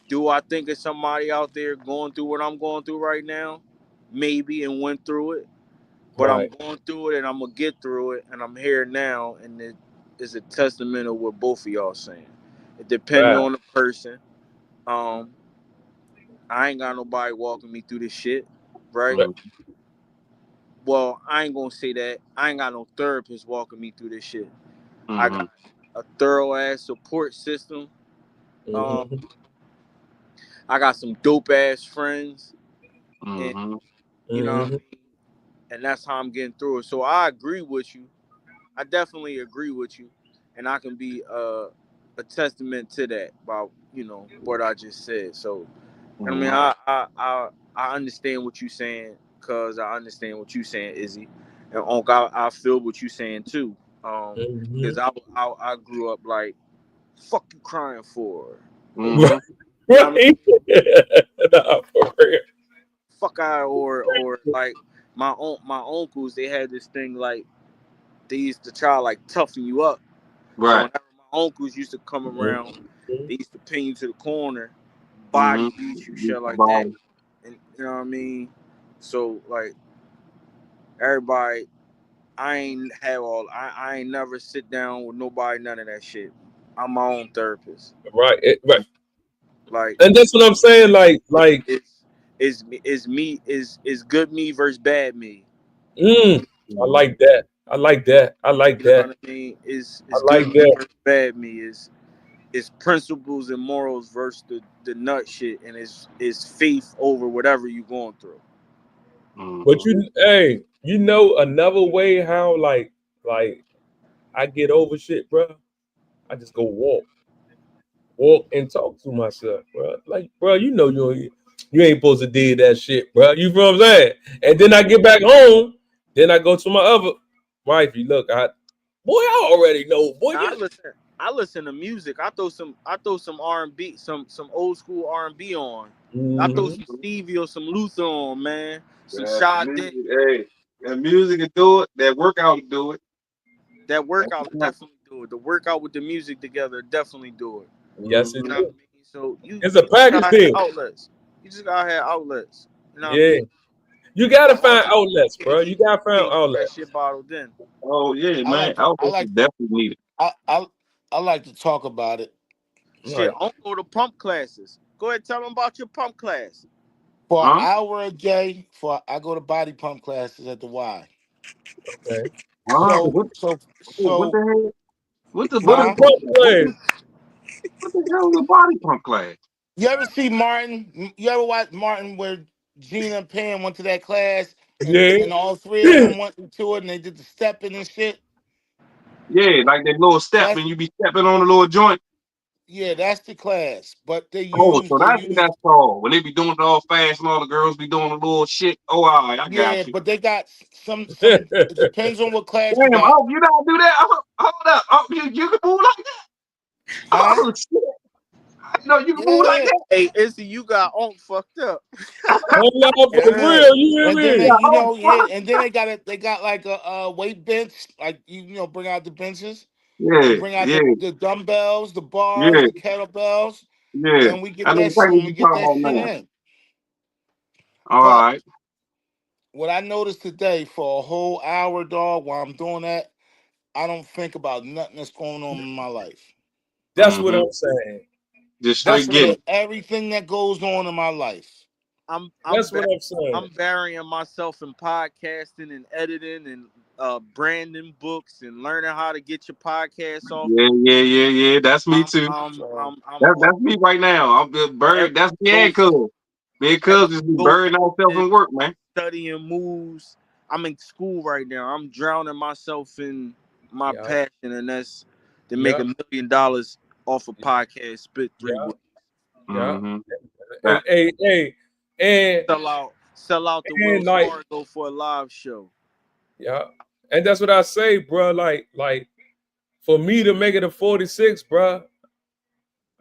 do I think of somebody out there going through what I'm going through right now? Maybe, and went through it. But I'm Right. going through it, and I'm gonna get through it, and I'm here now, and it is a testament of what both of y'all saying. It depends Fact. on the person. Um, I ain't got nobody walking me through this shit, right? Right. Well, I ain't gonna say that. I ain't got no therapist walking me through this shit. I hmm got a thorough ass support system. Um, Mhm. I got some dope ass friends, and hmm you know what I Mhm. mean. And that's how I'm getting through it. So I agree with you. I definitely agree with you, and I can be a testament to that about what I just said. So I mean, hmm I understand what you're saying because I understand what you're saying, Izzy, and Unc, I feel what you're saying too. Because Mhm. I grew up like, fuck you crying for, hmm you know what I mean? Right. Nah, for real. Fuck I or like my uncles, they had this thing like they used to try to like toughen you up. So Right. whenever my uncles used to come around, Mhm. they used to pin you to the corner, hmm body beat you, shit like that, and you know what I mean. So like everybody, I ain't never sit down with nobody, none of that shit. I'm my own therapist. Right. Right. Like And that's what I'm saying. Like. is good me versus bad me. Mm, I hmm like that. I like that. I like You know that. what I mean? I Is good like me that. versus bad me. Is principles and morals versus the nut shit, and is faith over whatever you going through. But hmm hey, another way how like I get over shit, bro. I just go walk and talk to myself, bro. Like, bro, you ain't supposed to do that shit, bro. You feel what I'm saying? And then I get back home, then I go to my other wifey. Look, I already know, boy. Now I listen to music. I throw some R&B, some old school R&B on. I throw Mhm. some Stevie or some Luther on, man. Some Yeah, Sade. music, hey, that music can do it. That workout can do it. That That's workout not- definitely do it. The workout with the music together definitely do it. Yes, it You know Mhm. what do. I mean? So It's a you just package gotta have deal. outlets. You just gotta have outlets. You know what I Yeah, mean? you gotta I like find to outlets, bro. You gotta find Can't keep that outlets. shit bottled in. Oh yeah, I man. like to I was definitely needed. I, I, I like to talk about it. Shit, Right. I don't go to pump classes. Go ahead, tell them about your pump class. For an Huh? hour a day, I go to body pump classes at the Y. Okay. Huh? So so What so the hell? What the What is body huh? pump? pump plays? What the hell is a body pump class? You ever see Martin? You ever watch Martin where Gina and Pam went to that class Yeah. and all three of them went to it and they did the stepping and shit? Yeah, like that little step That's and you be stepping on the little joint. yeah, that's the class. But Oh, so they that's what use that's called. When they be doing it all fast and all the girls be doing the little shit. Oh, all right, I yeah, got you. but they got some it depends on what class you Damn, got. oh, you don't do that? Oh, hold up. Oh, you can move like that? Huh? Oh, shit. I didn't know you can move like Yeah. Hey, Izzy, you got Onk fucked up. that. Hold on for Yeah. real, you hear And then they, me? you Oh, know, yeah, and then they got like a weight bench, like you know, bring out the benches. They yeah, bring out yeah, the dumbbells, the bars, yeah, the kettlebells, yeah. and we I get know that exactly and what we you're get talking that about shit now. in. All But right. what I noticed today for a whole hour, dog, while I'm doing that, I don't think about nothing that's going on in my life. That's what Mm-hmm. I'm saying. Just I That's straight what getting I'm, it. forget everything that goes on in my life. I'm I'm that's ba- what I'm saying. I'm burying myself in podcasting and editing and branding books and learning how to get your podcast off. Yeah. That's me I'm too. I'm So, I'm I'm That's me right now. I'm just every buried. That's me go and Cuz. Me and every Cuz just be go burying ourselves editing, in work, man. studying moves. I'm in school right now. I'm drowning myself in my yeah, passion, and that's to make yeah, $1 million off a podcast. Spit 3 weeks. yeah, yeah. Mm-hmm. And and Sell out the and Wells like, Fargo for a live show. yeah. And that's what I say, bro. Like for me to make it a 46, bro,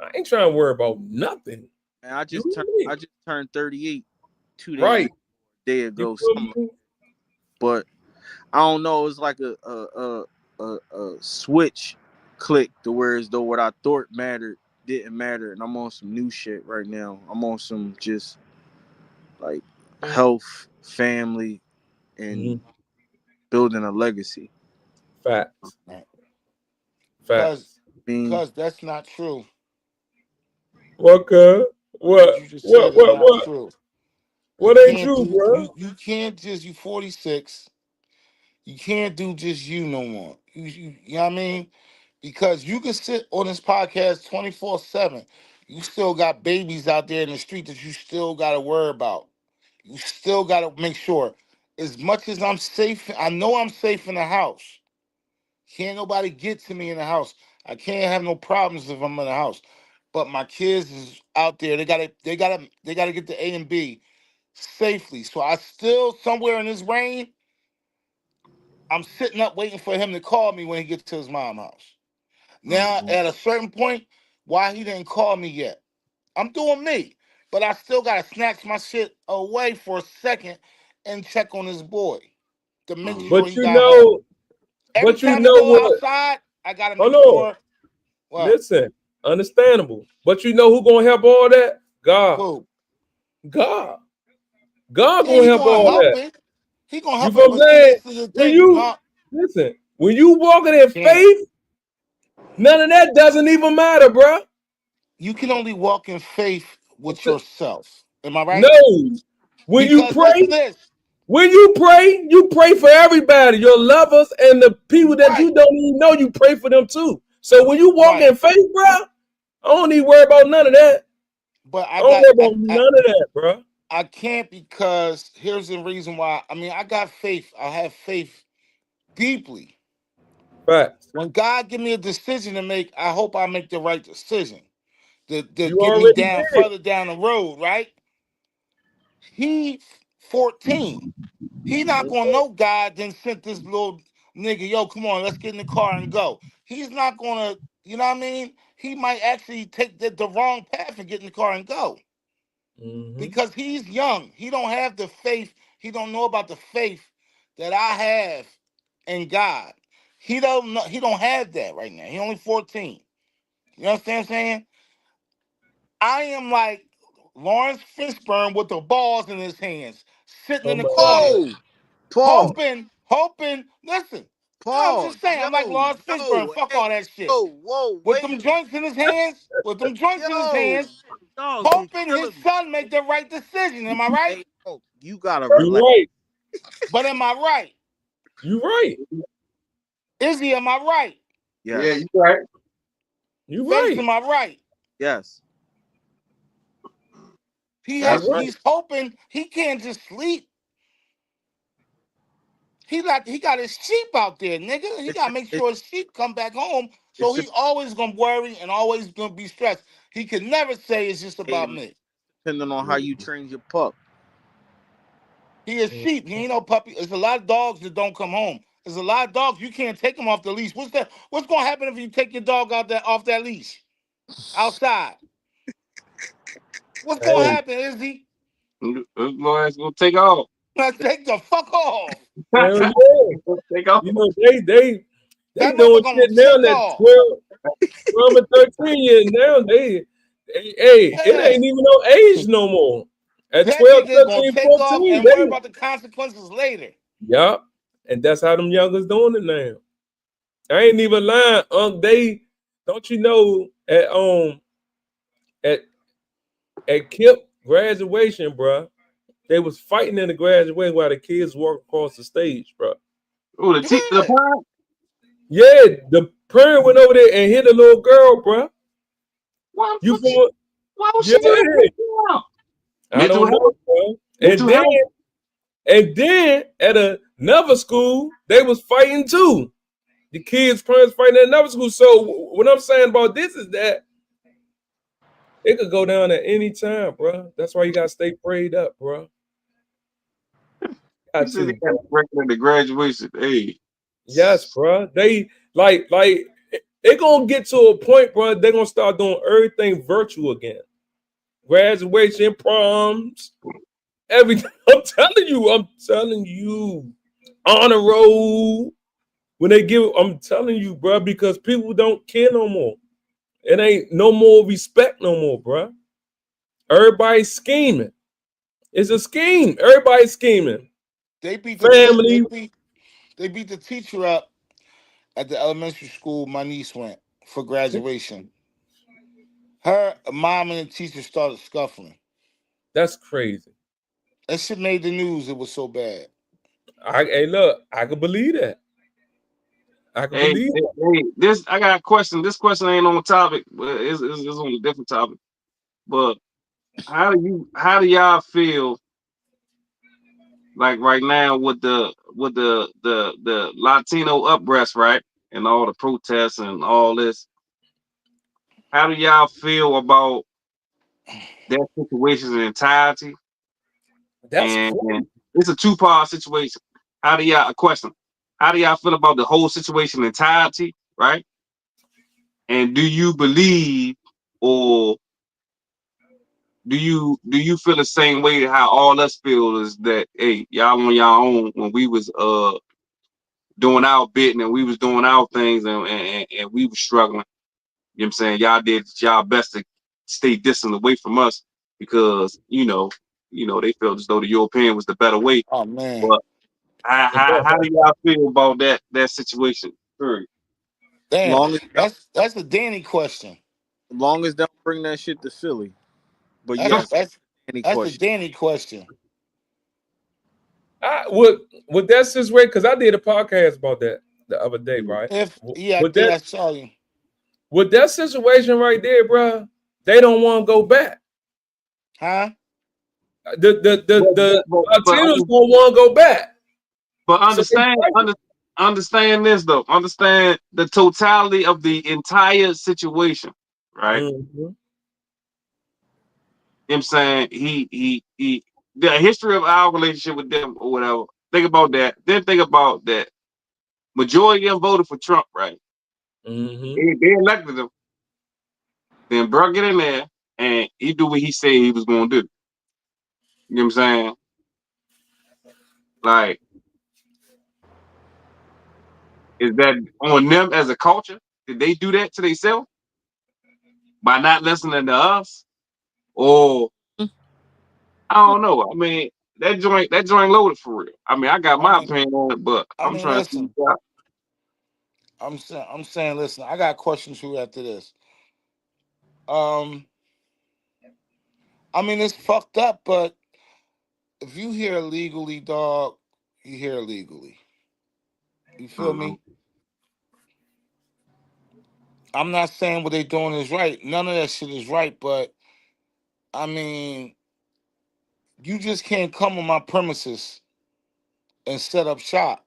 I ain't trying to worry about nothing. And I You just turned feel me? I just turned 38 2 days Right. ago, a day You ago, feel something. me? But I don't know. It's like a switch click to where as though what I thought mattered didn't matter, and I'm on some new shit right now. I'm on some just like health, family, and Mhm. building a legacy. Facts. Right. Cause, Facts. I mean, cause that's not true. What, cuz? What What? you just What? said is What? not What? true. You What ain't can't true, do bro? you can't just you 46. You can't do just you no more. You know what I mean? Because you can sit on this podcast 24/7. You still got babies out there in the street that you still gotta worry about. You still gotta make sure. As much as I'm safe, I know I'm safe in the house. Can't nobody get to me in the house. I can't have no problems if I'm in the house. But my kids is out there. They gotta get to A and B safely. So I still somewhere in this rain, I'm sitting up waiting for him to call me when he gets to his mom's house. Now Mm-hmm. at a certain point, why he didn't call me yet? I'm doing me. But I still gotta snatch my shit away for a second and check on his boy to make Mm-hmm. sure But he you got home. know, Every but you time he know go what? outside, I gotta Hold make on. sure what? Listen, understandable. But you know who gonna help all that? God. Who? God. God Yeah, gonna he help gonna all help that. it. He gonna You help it, feel what but I'm see, saying? this is the When thing, you huh? listen, when you walking in Can't. faith, none of that doesn't even matter, bro. You can only walk in faith with yourself. Am I right? No. When you Because listen pray, to this. you pray for everybody, your lovers and the people that Right, you don't even know. You pray for them too. So when you walk right. in faith, bro, I don't need to worry about none of that. But I don't worry about I none of that, bro. I can't because here's the reason why. I mean, I got faith. I have faith deeply. Facts. When God give me a decision to make, I hope I make the right decision. To You get me already down did. further down the road, right? He 14. He not gonna know God then sent this little nigga, yo, come on, let's get in the car and go. He's not gonna, you know what I mean? He might actually take the wrong path and get in the car and go. Mm-hmm. Because he's young. He don't have the faith. He don't know about the faith that I have in God. He don't know, he don't have that right now. He only 14. You understand what I'm saying? I am like Lawrence Fishburne with the balls in his hands, sitting in Come the on, corner, whoa, Paul, hoping. Listen, I'm Paul, just saying, I'm like Lawrence Fishburne. Fuck hey, all that shit. whoa, With wait a them minute, joints in his hands, yo, dog, you hoping his killing me. son make the right decision. Am I right? Hey, yo, you gotta you relax. right. But am I right? You right. Izzy, am I right? Yeah, Yes, you right. You Face, right. am I right? yes, You That's right. He's hoping he can't just sleep. He got his sheep out there, nigga. He it's gotta make it's sure his sheep come back home. So it's he always gonna worry and always gonna be stressed. He can never say it's just hey about man, me. depending on how you train your pup. He is sheep. He ain't no puppy. There's a lot of dogs that don't come home. There's a lot of dogs you can't take them off the leash. What's that? What's gonna happen if you take your dog out that off that leash outside? What's gonna Hey, happen, Izzy? those boys gonna take off. Take the fuck off. hell yeah. Take off. You know, they That doing motherfucker gonna shit now take that off. 12 and 13 years now. Hey, it Yeah. ain't even no age no more. At That 12, nigga gonna 13, take off 14, and worry they about the consequences later. yeah. And that's how them youngers doing it now. I ain't even lying. They don't you know at Kip graduation, bruh, they was fighting in the graduation while the kids walked across the stage, bruh. Oh, the Yeah. parent. Yeah, the parent went over there and hit a little girl, bruh. Why the You fuck she? for Why would she do yeah, that? I Mental don't health. know, bruh. Mental health. And then at another school, they was fighting too. The kids' parents fighting at another school. So what I'm saying about this is that it could go down at any time, bruh. That's why you gotta stay prayed up, bruh. You Got said they to, got bruh. to break in the graduation. Hey, Yes, bruh. They like it gonna get to a point, bruh. They're gonna start doing everything virtual again. Graduation, proms, everything. I'm telling you. Honor roll. When they give, I'm telling you, bruh, because people don't care no more. It ain't no more respect no more, bruh. Everybody's scheming. It's a scheme. Everybody's scheming. They beat the te- Family. they beat the teacher up at the elementary school my niece went for graduation. Her mom and the teacher started scuffling. That's crazy. That shit made the news. It was so bad. Hey, look, I can believe that. I can hey, believe that. hey, this I got a question. This question ain't on the topic, but it's on a different topic. But how do y'all feel like right now with the Latino upprest, right? And all the protests and all this. How do y'all feel about that situation's entirety? That's And crazy. it's a two-part situation. How do y'all a question? How do y'all feel about the whole situation entirety, right? And do you believe or do you feel the same way how all us feel is that hey, y'all on y'all own when we was doing our bit and we was doing our things and we was struggling. You know what I'm saying? Y'all did y'all best to stay distant away from us because, they felt as though the European was the better way. Oh man, But how do y'all feel about that situation? Period. damn. Long as That's a Danny question. long as they don't bring that shit to Philly. But That's yes, that's any that's a question. Danny question. I would that situation because I did a podcast about that the other day, Mm. right? If yeah, I With did. that I saw you. with that situation right there, bruh, they don't want to go back. Huh? The But Latinos don't want to go back. So they fighting. understand this though. Understand the totality of the entire situation, right? Mhm. You know what I'm saying the history of our relationship with them or whatever. Think about that. Then think about that. Majority of them voted for Trump, right? Mhm. They elected him. Then Burke get in there and he do what he said he was gonna do. You know what I'm saying? Like, is that on them as a culture? Did they do that to themselves by not listening to us? Or I don't know. I mean, that joint loaded for real. I mean, I got I my mean, opinion on it, but I I'm mean, trying to see listen. what I'm saying, listen. I got questions for you after this. Um, I mean, it's fucked up, but if you hear legally, dog, you hear legally. You feel y'all. me? I'm not saying what they doing is right. None of that shit is right, but I mean, you just can't come on my premises and set up shop.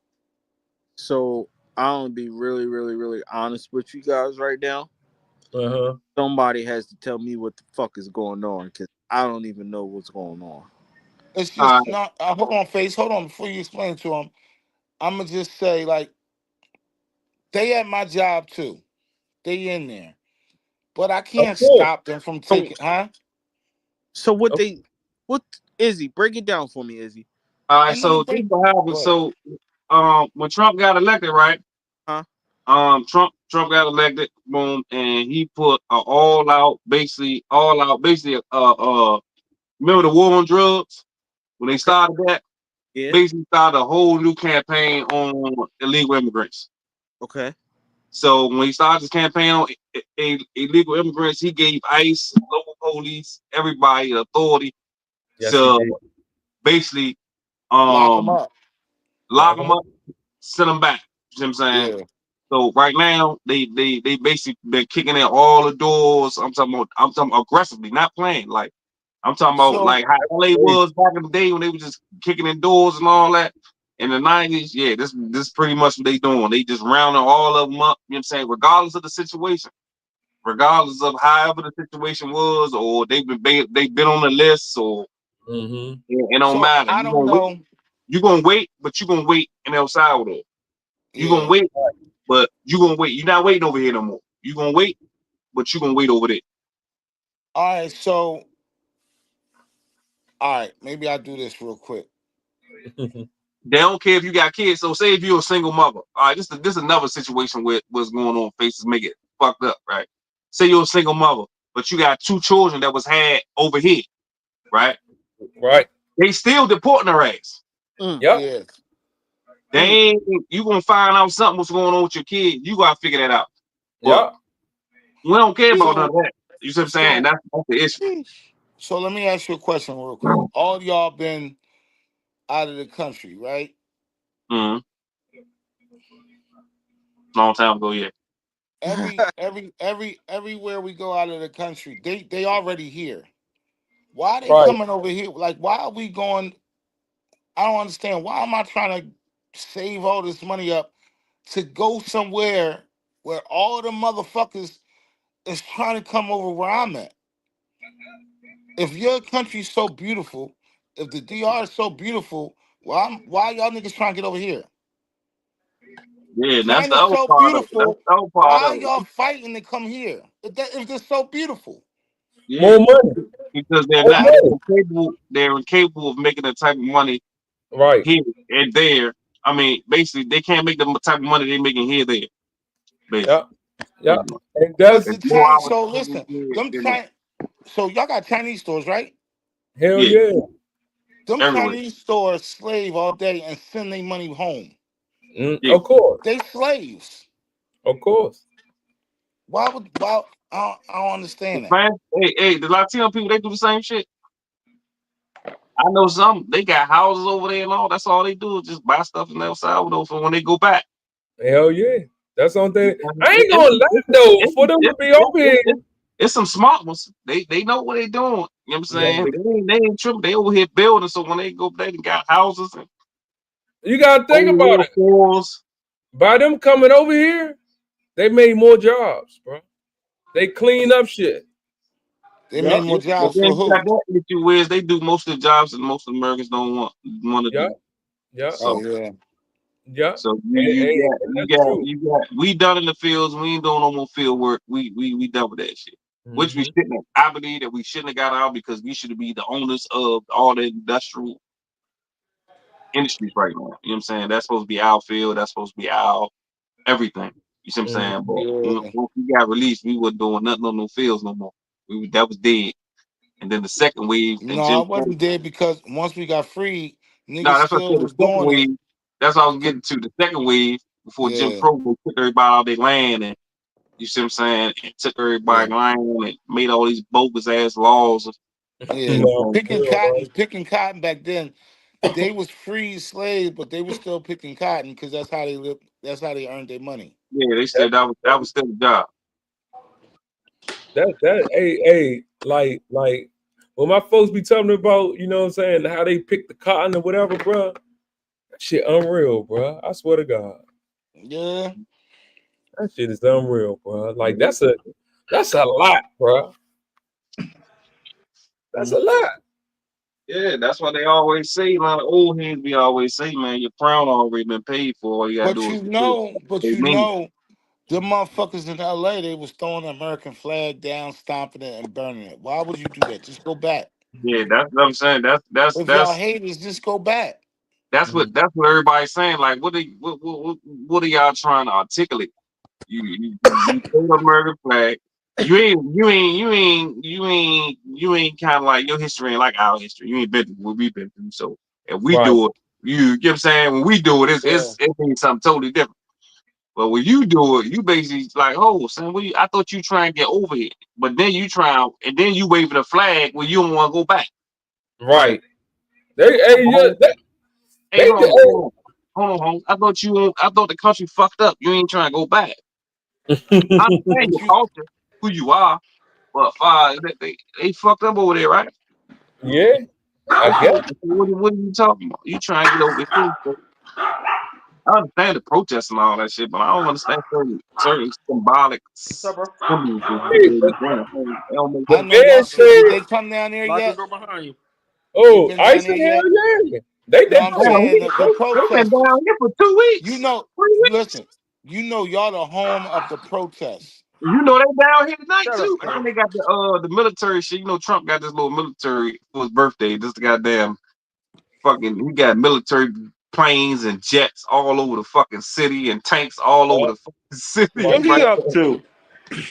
So I'm gonna be really, really, really honest with you guys right now. Uh-huh. Somebody has to tell me what the fuck is going on because I don't even know what's going on. It's All just right, not. Hold on, face. Hold on before you explain to them. I'm gonna just say like they at my job too. They in there, but I Of can't course. stop them from So taking. Huh? so what Of, they what Izzy, break it down for me, Izzy. all right. And let me So this is break. what happened. Go ahead. So, when Trump got elected, right? Huh? Trump got elected, boom, and he put a all out, basically Remember the war on drugs when they started that? Yeah. Basically started a whole new campaign on illegal immigrants. Okay. So when he started his campaign on illegal immigrants, he gave ICE, local police, everybody the authority Yes, he to did. basically Lock them up. lock Lock them him up. up, send them back. You know what I'm saying? Yeah. So right now they basically been kicking in all the doors. I'm talking aggressively, not playing. Like I'm talking about So like how LA Crazy. was back in the day when they were just kicking in doors and all that. In the 90s, yeah, this is pretty much what they doing. They just rounding all of them up, you know what I'm saying, regardless of the situation. Regardless of however the situation was, or they've been on the list, or Mm-hmm. it don't matter. I don't know. You're gonna wait, but you're gonna wait in El Salvador. You're gonna Yeah. wait, but you're gonna wait. You're not waiting over here no more. You're gonna wait, but you're gonna wait over there. All right. So all right. Maybe I'll do this real quick. They don't care if you got kids. So say if you're a single mother. All right, this is another situation with what's going on. Faces make it fucked up, right? Say you're a single mother, but you got two children that was had over here, right? Right. They still deporting their ass. Mm, Yep. Yeah. They mm. ain't you gonna find out something what's going on with your kid. You gotta figure that out. But Yep. we don't care about none So of that. You see what I'm saying? so That's the issue. so let me ask you a question real quick. All y'all been out of the country, right? Mm-hmm. Long time ago, yeah. Everywhere we go out of the country, they already here. Why are they Right. coming over here? Like, why are we going? I don't understand. Why am I trying to save all this money up to go somewhere where all the motherfuckers is trying to come over where I'm at? If your country's so beautiful, if the DR is so beautiful, why y'all niggas trying to get over here? Yeah, and that's the China's other so part of it. That's beautiful. the other part Why are of y'all it. fighting to come here? If they're so beautiful. Yeah. More money. Because More money. they're incapable of making the type of money Right. here and there. I mean, basically they can't make the type of money they're making here there. Basically. Yep. Yep. Pretty much. And But that's the It's 4 China, hours so listen, them than that. China, so y'all got Chinese stores, right? hell Yeah, yeah. Them everywhere. Chinese stores slave all day and send their money home. Yeah. Of course. They slaves. Of course. Why I don't understand that. Man, hey, the Latino people they do the same shit. I know some. They got houses over there and all. That's all they do is just buy stuff in El Salvador for when they go back. Hell yeah. That's the only thing. I ain't It's gonna lie though, for them to be over here, it's some smart ones. They know what they doing. You know what I'm yeah, saying? They ain't tripping. They over here building. So when they go, they got houses and you gotta think old about little it. floors. By them coming over here, they made more jobs, bro. They clean up shit. They made Yup. more But jobs then for you got who? that issue where they do most of the jobs that most Americans don't want to Yup. do. Yup. Oh So yeah. Yup. so And that's true. we done in the fields. We ain't doing no more field work. We done with that shit. Which we Hmm. shouldn't have. I believe that we shouldn't have got out because we should be the owners of all the industrial industries right now. You know what I'm saying? That's supposed to be our field. That's supposed to be our everything. You see what I'm saying? But Yeah. once we got released, we wasn't doing nothing on no fields no more. That was dead. And then the second wave and No, I Jim Crow. wasn't there because once we got free, No, niggas that's what I still said. The was second doing it. wave. That's what I was 'Cause- getting to. The second wave before Jim Yeah, Crow took everybody out their land and you see what I'm saying, and took yeah, everybody land and made all these bogus ass laws. yeah. You know No, what I'm for saying? real, right? Picking cotton back then. They was free slaves, but they was still picking cotton because that's how they lived. That's how they earned their money. Yeah, they That, said that was still a job. hey, like when my folks be telling me about, you know what I'm saying, how they pick the cotton or whatever, bro. That shit unreal, bro. I swear to God. Yeah. That shit is unreal, bro. Like that's a lot, bro. That's a lot. Yeah, that's what they always say. A lot of old heads be always say, man, your crown already been paid for. All you gotta But do is you fulfill it. know, but They you mean know, the motherfuckers in LA, they was throwing the American flag down, stomping it, and burning it. Why would you do that? Just go back. yeah, that's what I'm saying. If y'all hate us, just go back. Mhm. That's what everybody's saying. Like, what are y'all trying to articulate? You throw the American flag. You ain't kind of like your history ain't like our history. You ain't been through what we've been through. So if we Right. do it, you get what I'm saying? When we do it, Yeah. it means something totally different. But when you do it, you basically like, oh, son, I thought you trying to get over here, but then you try and then you waving a flag when you don't want to go back. Like, Right. They, come hey, yeah, on, hey, they, I thought the country fucked up. You ain't trying to go back. I understand But your you culture, who you are, but they fucked up over there, right? yeah, I Okay, guess. so what are you talking about? You trying to get over here? So I understand the protests and all that shit, but I don't understand certain symbolic What's up, bro? symbols that Hey, they be doing. It don't make I the know sense. man y'all did said, they come down there Lock the yet? door behind you. You "Oh, been down ice there in hell, yet? yeah." They No, did I'm Down saying here, the they've been down protesters. here for 2 You weeks, know, 3 weeks. listen, you know y'all the home of the protests. You know they down here tonight Shut up, too. And Cam. then they got the military shit. You know Trump got this little military for his birthday. This goddamn fucking he got military planes and jets all over the fucking city and tanks all over the fucking city. right What he Right, up to?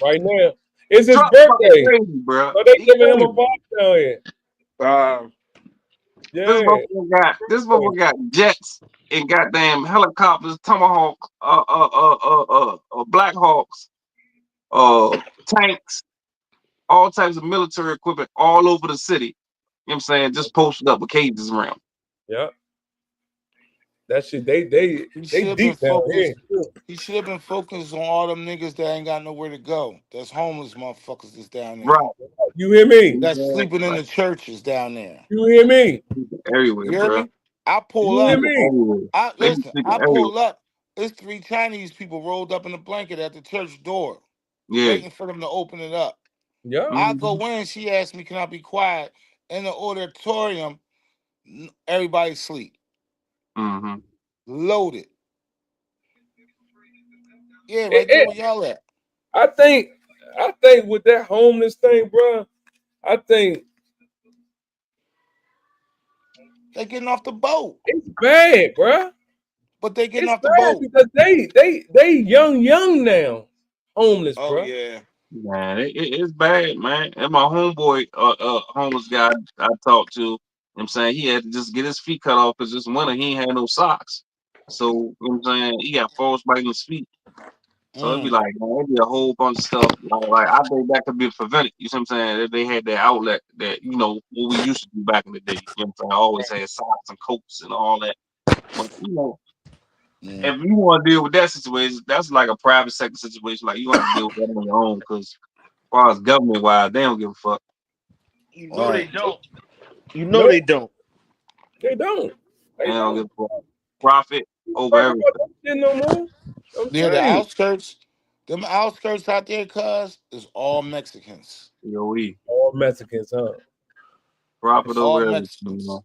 right now. It's his Trump fucking birthday, crazy, bro. so they He giving him a crazy. party down here. Uh, Yeah, This motherfucker got jets and goddamn helicopters, tomahawk, Black Hawks, tanks, all types of military equipment all over the city. You know what I'm saying? Just posted up with cages around. yeah. That shit, He they should have been deep down here. focused. He should have been focused on all them niggas that ain't got nowhere to go. That's homeless motherfuckers that's down there. Right. You hear me? That's sleeping in the churches down there. You hear me? Everywhere, You hear bro. me? I pull You hear up. Sleeping me? everywhere. I They be listen. sleeping I everywhere. pull up. There's 3 Chinese people rolled up in a blanket at the church door, Yeah. waiting for them to open it up. Yeah. I Mm-hmm. go in. She asked me, "Can I be quiet?" In the auditorium, everybody sleep, Mm-hmm. loaded. Yeah, It, right there it, where y'all at. I think, with that homeless thing, bro. I think They getting off the boat, it's bad, bro. but they getting It's off the bad boat. because they young now, homeless, Oh bro. yeah. Man, it's bad, man. And my homeboy, homeless guy I talked to, I'm saying he had to just get his feet cut off because this winter he ain't had no socks. So, you know what I'm saying, he got frostbite in his feet. So it'd be Mm. like, man, it'd be a whole bunch of stuff. Like I think that could be prevented. You see what I'm saying? If they had that outlet that, what we used to do back in the day. You know what I'm saying? I always had socks and coats and all that. But, Mm. if you want to deal with that situation, that's like a private sector situation. Like you have to deal with that on your own because as far as government wise, they don't give a fuck. you know they Right. don't. You know No, they don't. they don't. They They don't give don't. a fuck. Profit over Talk about everything. that shit no more. I'm Yeah, the telling you. outskirts, them outskirts out there, cuz is all Mexicans. COE. All Mexicans, huh? Profit All over everything. Mexicans.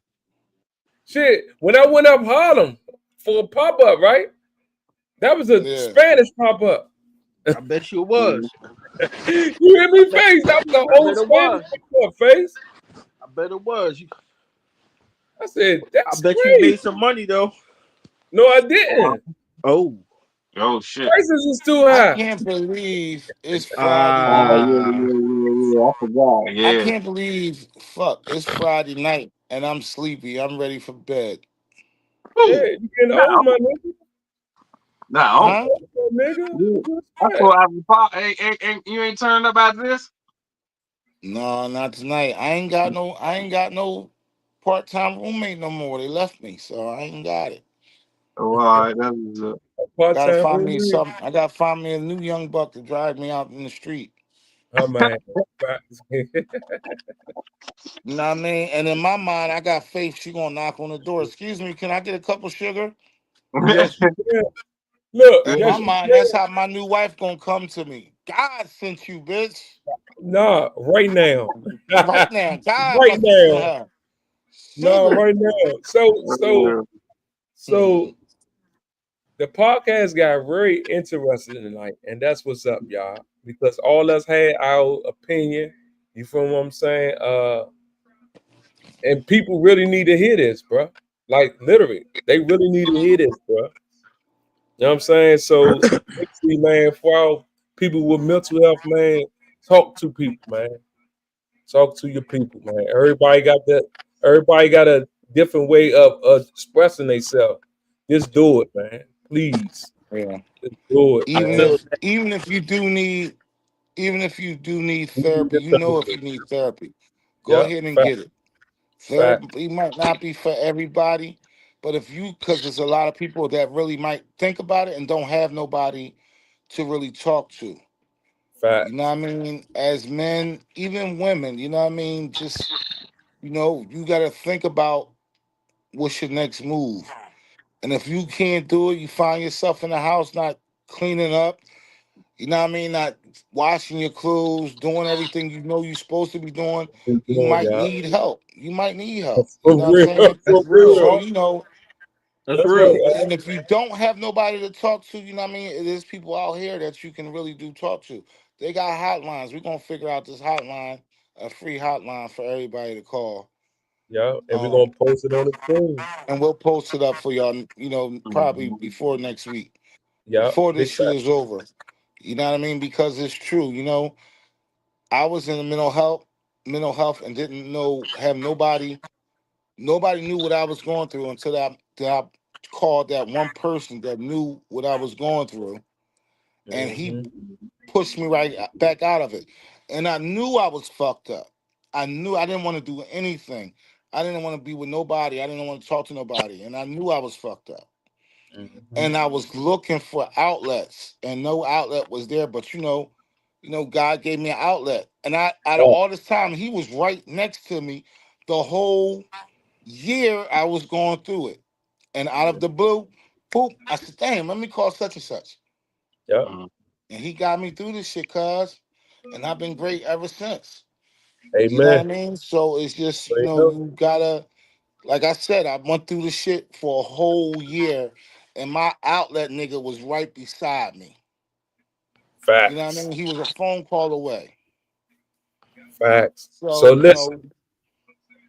Shit. When I went up Harlem for a pop up, right? That was a Yeah. Spanish pop up. I bet you it Mhm. was. You hear I me, bet. face? That was a I whole bet it Spanish was. pop up, face. I bet it was. I said, I that's bet you made crazy. some money though. No, I didn't. Oh. Oh shit. Prices is too I high. can't believe it's Friday Oh night. yeah. I forgot. I Yeah. can't believe, fuck, it's Friday night and I'm sleepy. I'm ready for bed. Yeah, Who? you getting No, old, my nigga. no. Huh? Old, nigga. Yeah. You I good. thought I was pop. You ain't turned up after this. No, not tonight. I ain't got no part-time roommate no more. They left me, so I ain't got it. Oh, all right. That was Part Gotta time find me roommate. some. I gotta find me a new young buck to drive me out in the street. Oh man. You know what I mean? And in my mind, I got faith she gonna knock on the door. Excuse me, can I get a cup of sugar? Yes, you can. Look, In my yes, you mind, that's can. how my new wife gonna come to me. God sent you, bitch. Nah, right now. Right now, God Right must have sent now. her. No, Sugar. right now. So Hmm. the podcast got very interesting tonight, and that's what's up, y'all. Because all us had our opinion. You feel what I'm saying? And people really need to hear this, bro. Like literally, they really need to hear this, bro. You know what I'm saying? So basically, man, for our people with mental health, man, Talk to people, man. Talk to your people, man. Everybody got a different way of expressing themselves. Just do it, man. Please. Yeah. Just do it, I Even man. feel if that. even if you do need even if you do need We need therapy, the you know if therapy. you need therapy, go Yeah, ahead and fact, get it. fact. Therapy might not be for everybody, but if you, because there's a lot of people that really might think about it and don't have nobody to really talk to. You know what Facts. I mean? As men, even women, you know what I mean? Just, you got to think about what's your next move. And if you can't do it, you find yourself in the house not cleaning up, you know what I mean? Not washing your clothes, doing everything you know you're supposed to be doing. Keep You going, might y'all. need help. You might need help. You For know what I'm real, saying? That's for real. So, real. That's That's right. real. and if you don't have nobody to talk to, you know what I mean? There's people out here that you can really do talk to. They got hotlines. We're gonna figure out this hotline, a free hotline for everybody to call. Yeah, and we're Um, gonna post it on the screen. and we'll post it up for y'all, probably Mhm. before next week, Yeah, before this big shit fact. is over. You know what I mean? Because it's true, I was in the mental health and didn't have nobody knew what I was going through until that I called that one person that knew what I was going through, and he Hmm. pushed me right back out of it. And I knew I was fucked up. I knew I didn't want to do anything. I didn't want to be with nobody. I didn't want to talk to nobody. And I knew I was fucked up. And I Hmm. was looking for outlets, and no outlet was there. But God gave me an outlet. And out of Yeah, all this time, he was right next to me the whole year I was going through it. And out of the blue, boop, I said, damn, let me call such and such. yeah. Mhm. And he got me through this shit, cuz. And I've been great ever since. You know what I Amen. mean? So it's just, Straight up. you gotta, like I said, I went through this shit for a whole year, and my outlet nigga was right beside me. You know what I Facts. mean? He was a phone call away. Facts. So So, listen,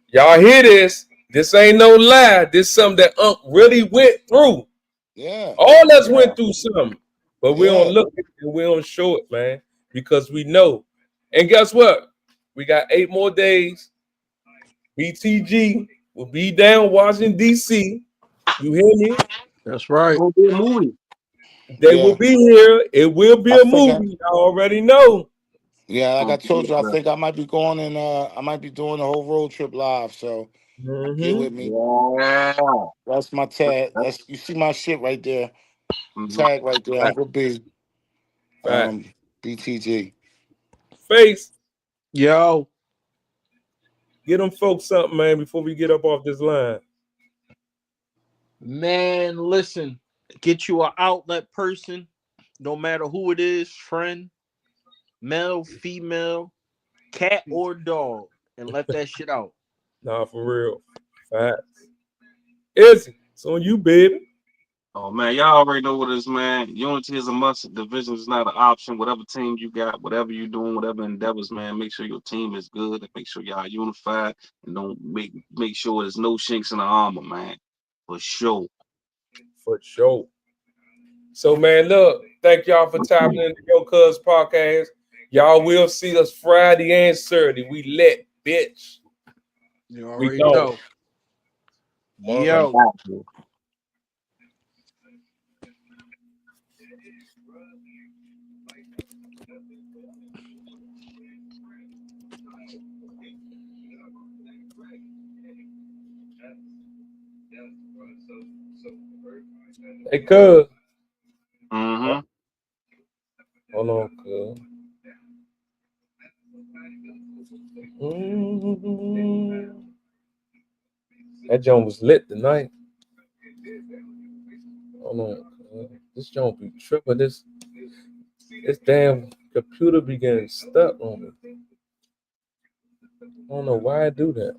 y'all hear this? This ain't no lie. This something that Unc really went through. yeah, All us yeah, went through something, but we don't yeah. look at it and we don't show it, man, because we know. And guess what? We got 8 more days. BTG will be down Washington D.C. You hear me? That's right. Gonna be a movie. They will Yeah. be here. It will be I a think movie. I already know. yeah, like I Gonna be told you, I a- think I might be going and I might be doing the whole road trip live. So get Hmm. with me. Yeah. That's my tag. That's, You see my shit right there. mhm. Tag right there, Fact, Uncle B. fact. Um, BTG. Face. Yo, Get them folks something, man, before we get up off this line. man, listen. Get you an outlet person, no matter who it is, friend, male, female, cat or dog, and let that shit out. Nah, for real. Facts. Izzy, it's on you, baby. Oh man, y'all already know what it is, man. Unity is a must. Division is not an option. Whatever team you got, whatever you're doing, whatever endeavors, man, make sure your team is good and make sure y'all unified and don't make sure there's no chinks in the armor, man. For sure. For sure. So, man, look, thank y'all for tapping into Yo Cuz podcast. Y'all will see us Friday and Saturday. We lit, bitch. You We already gone. know. One. Yo. Hey, cuz. Mm-hmm. Hold on, cuz. Mm. That joint was lit tonight. Hold on, cuz. This joint be tripping. This damn computer be getting stuck on me. I don't know why I do that.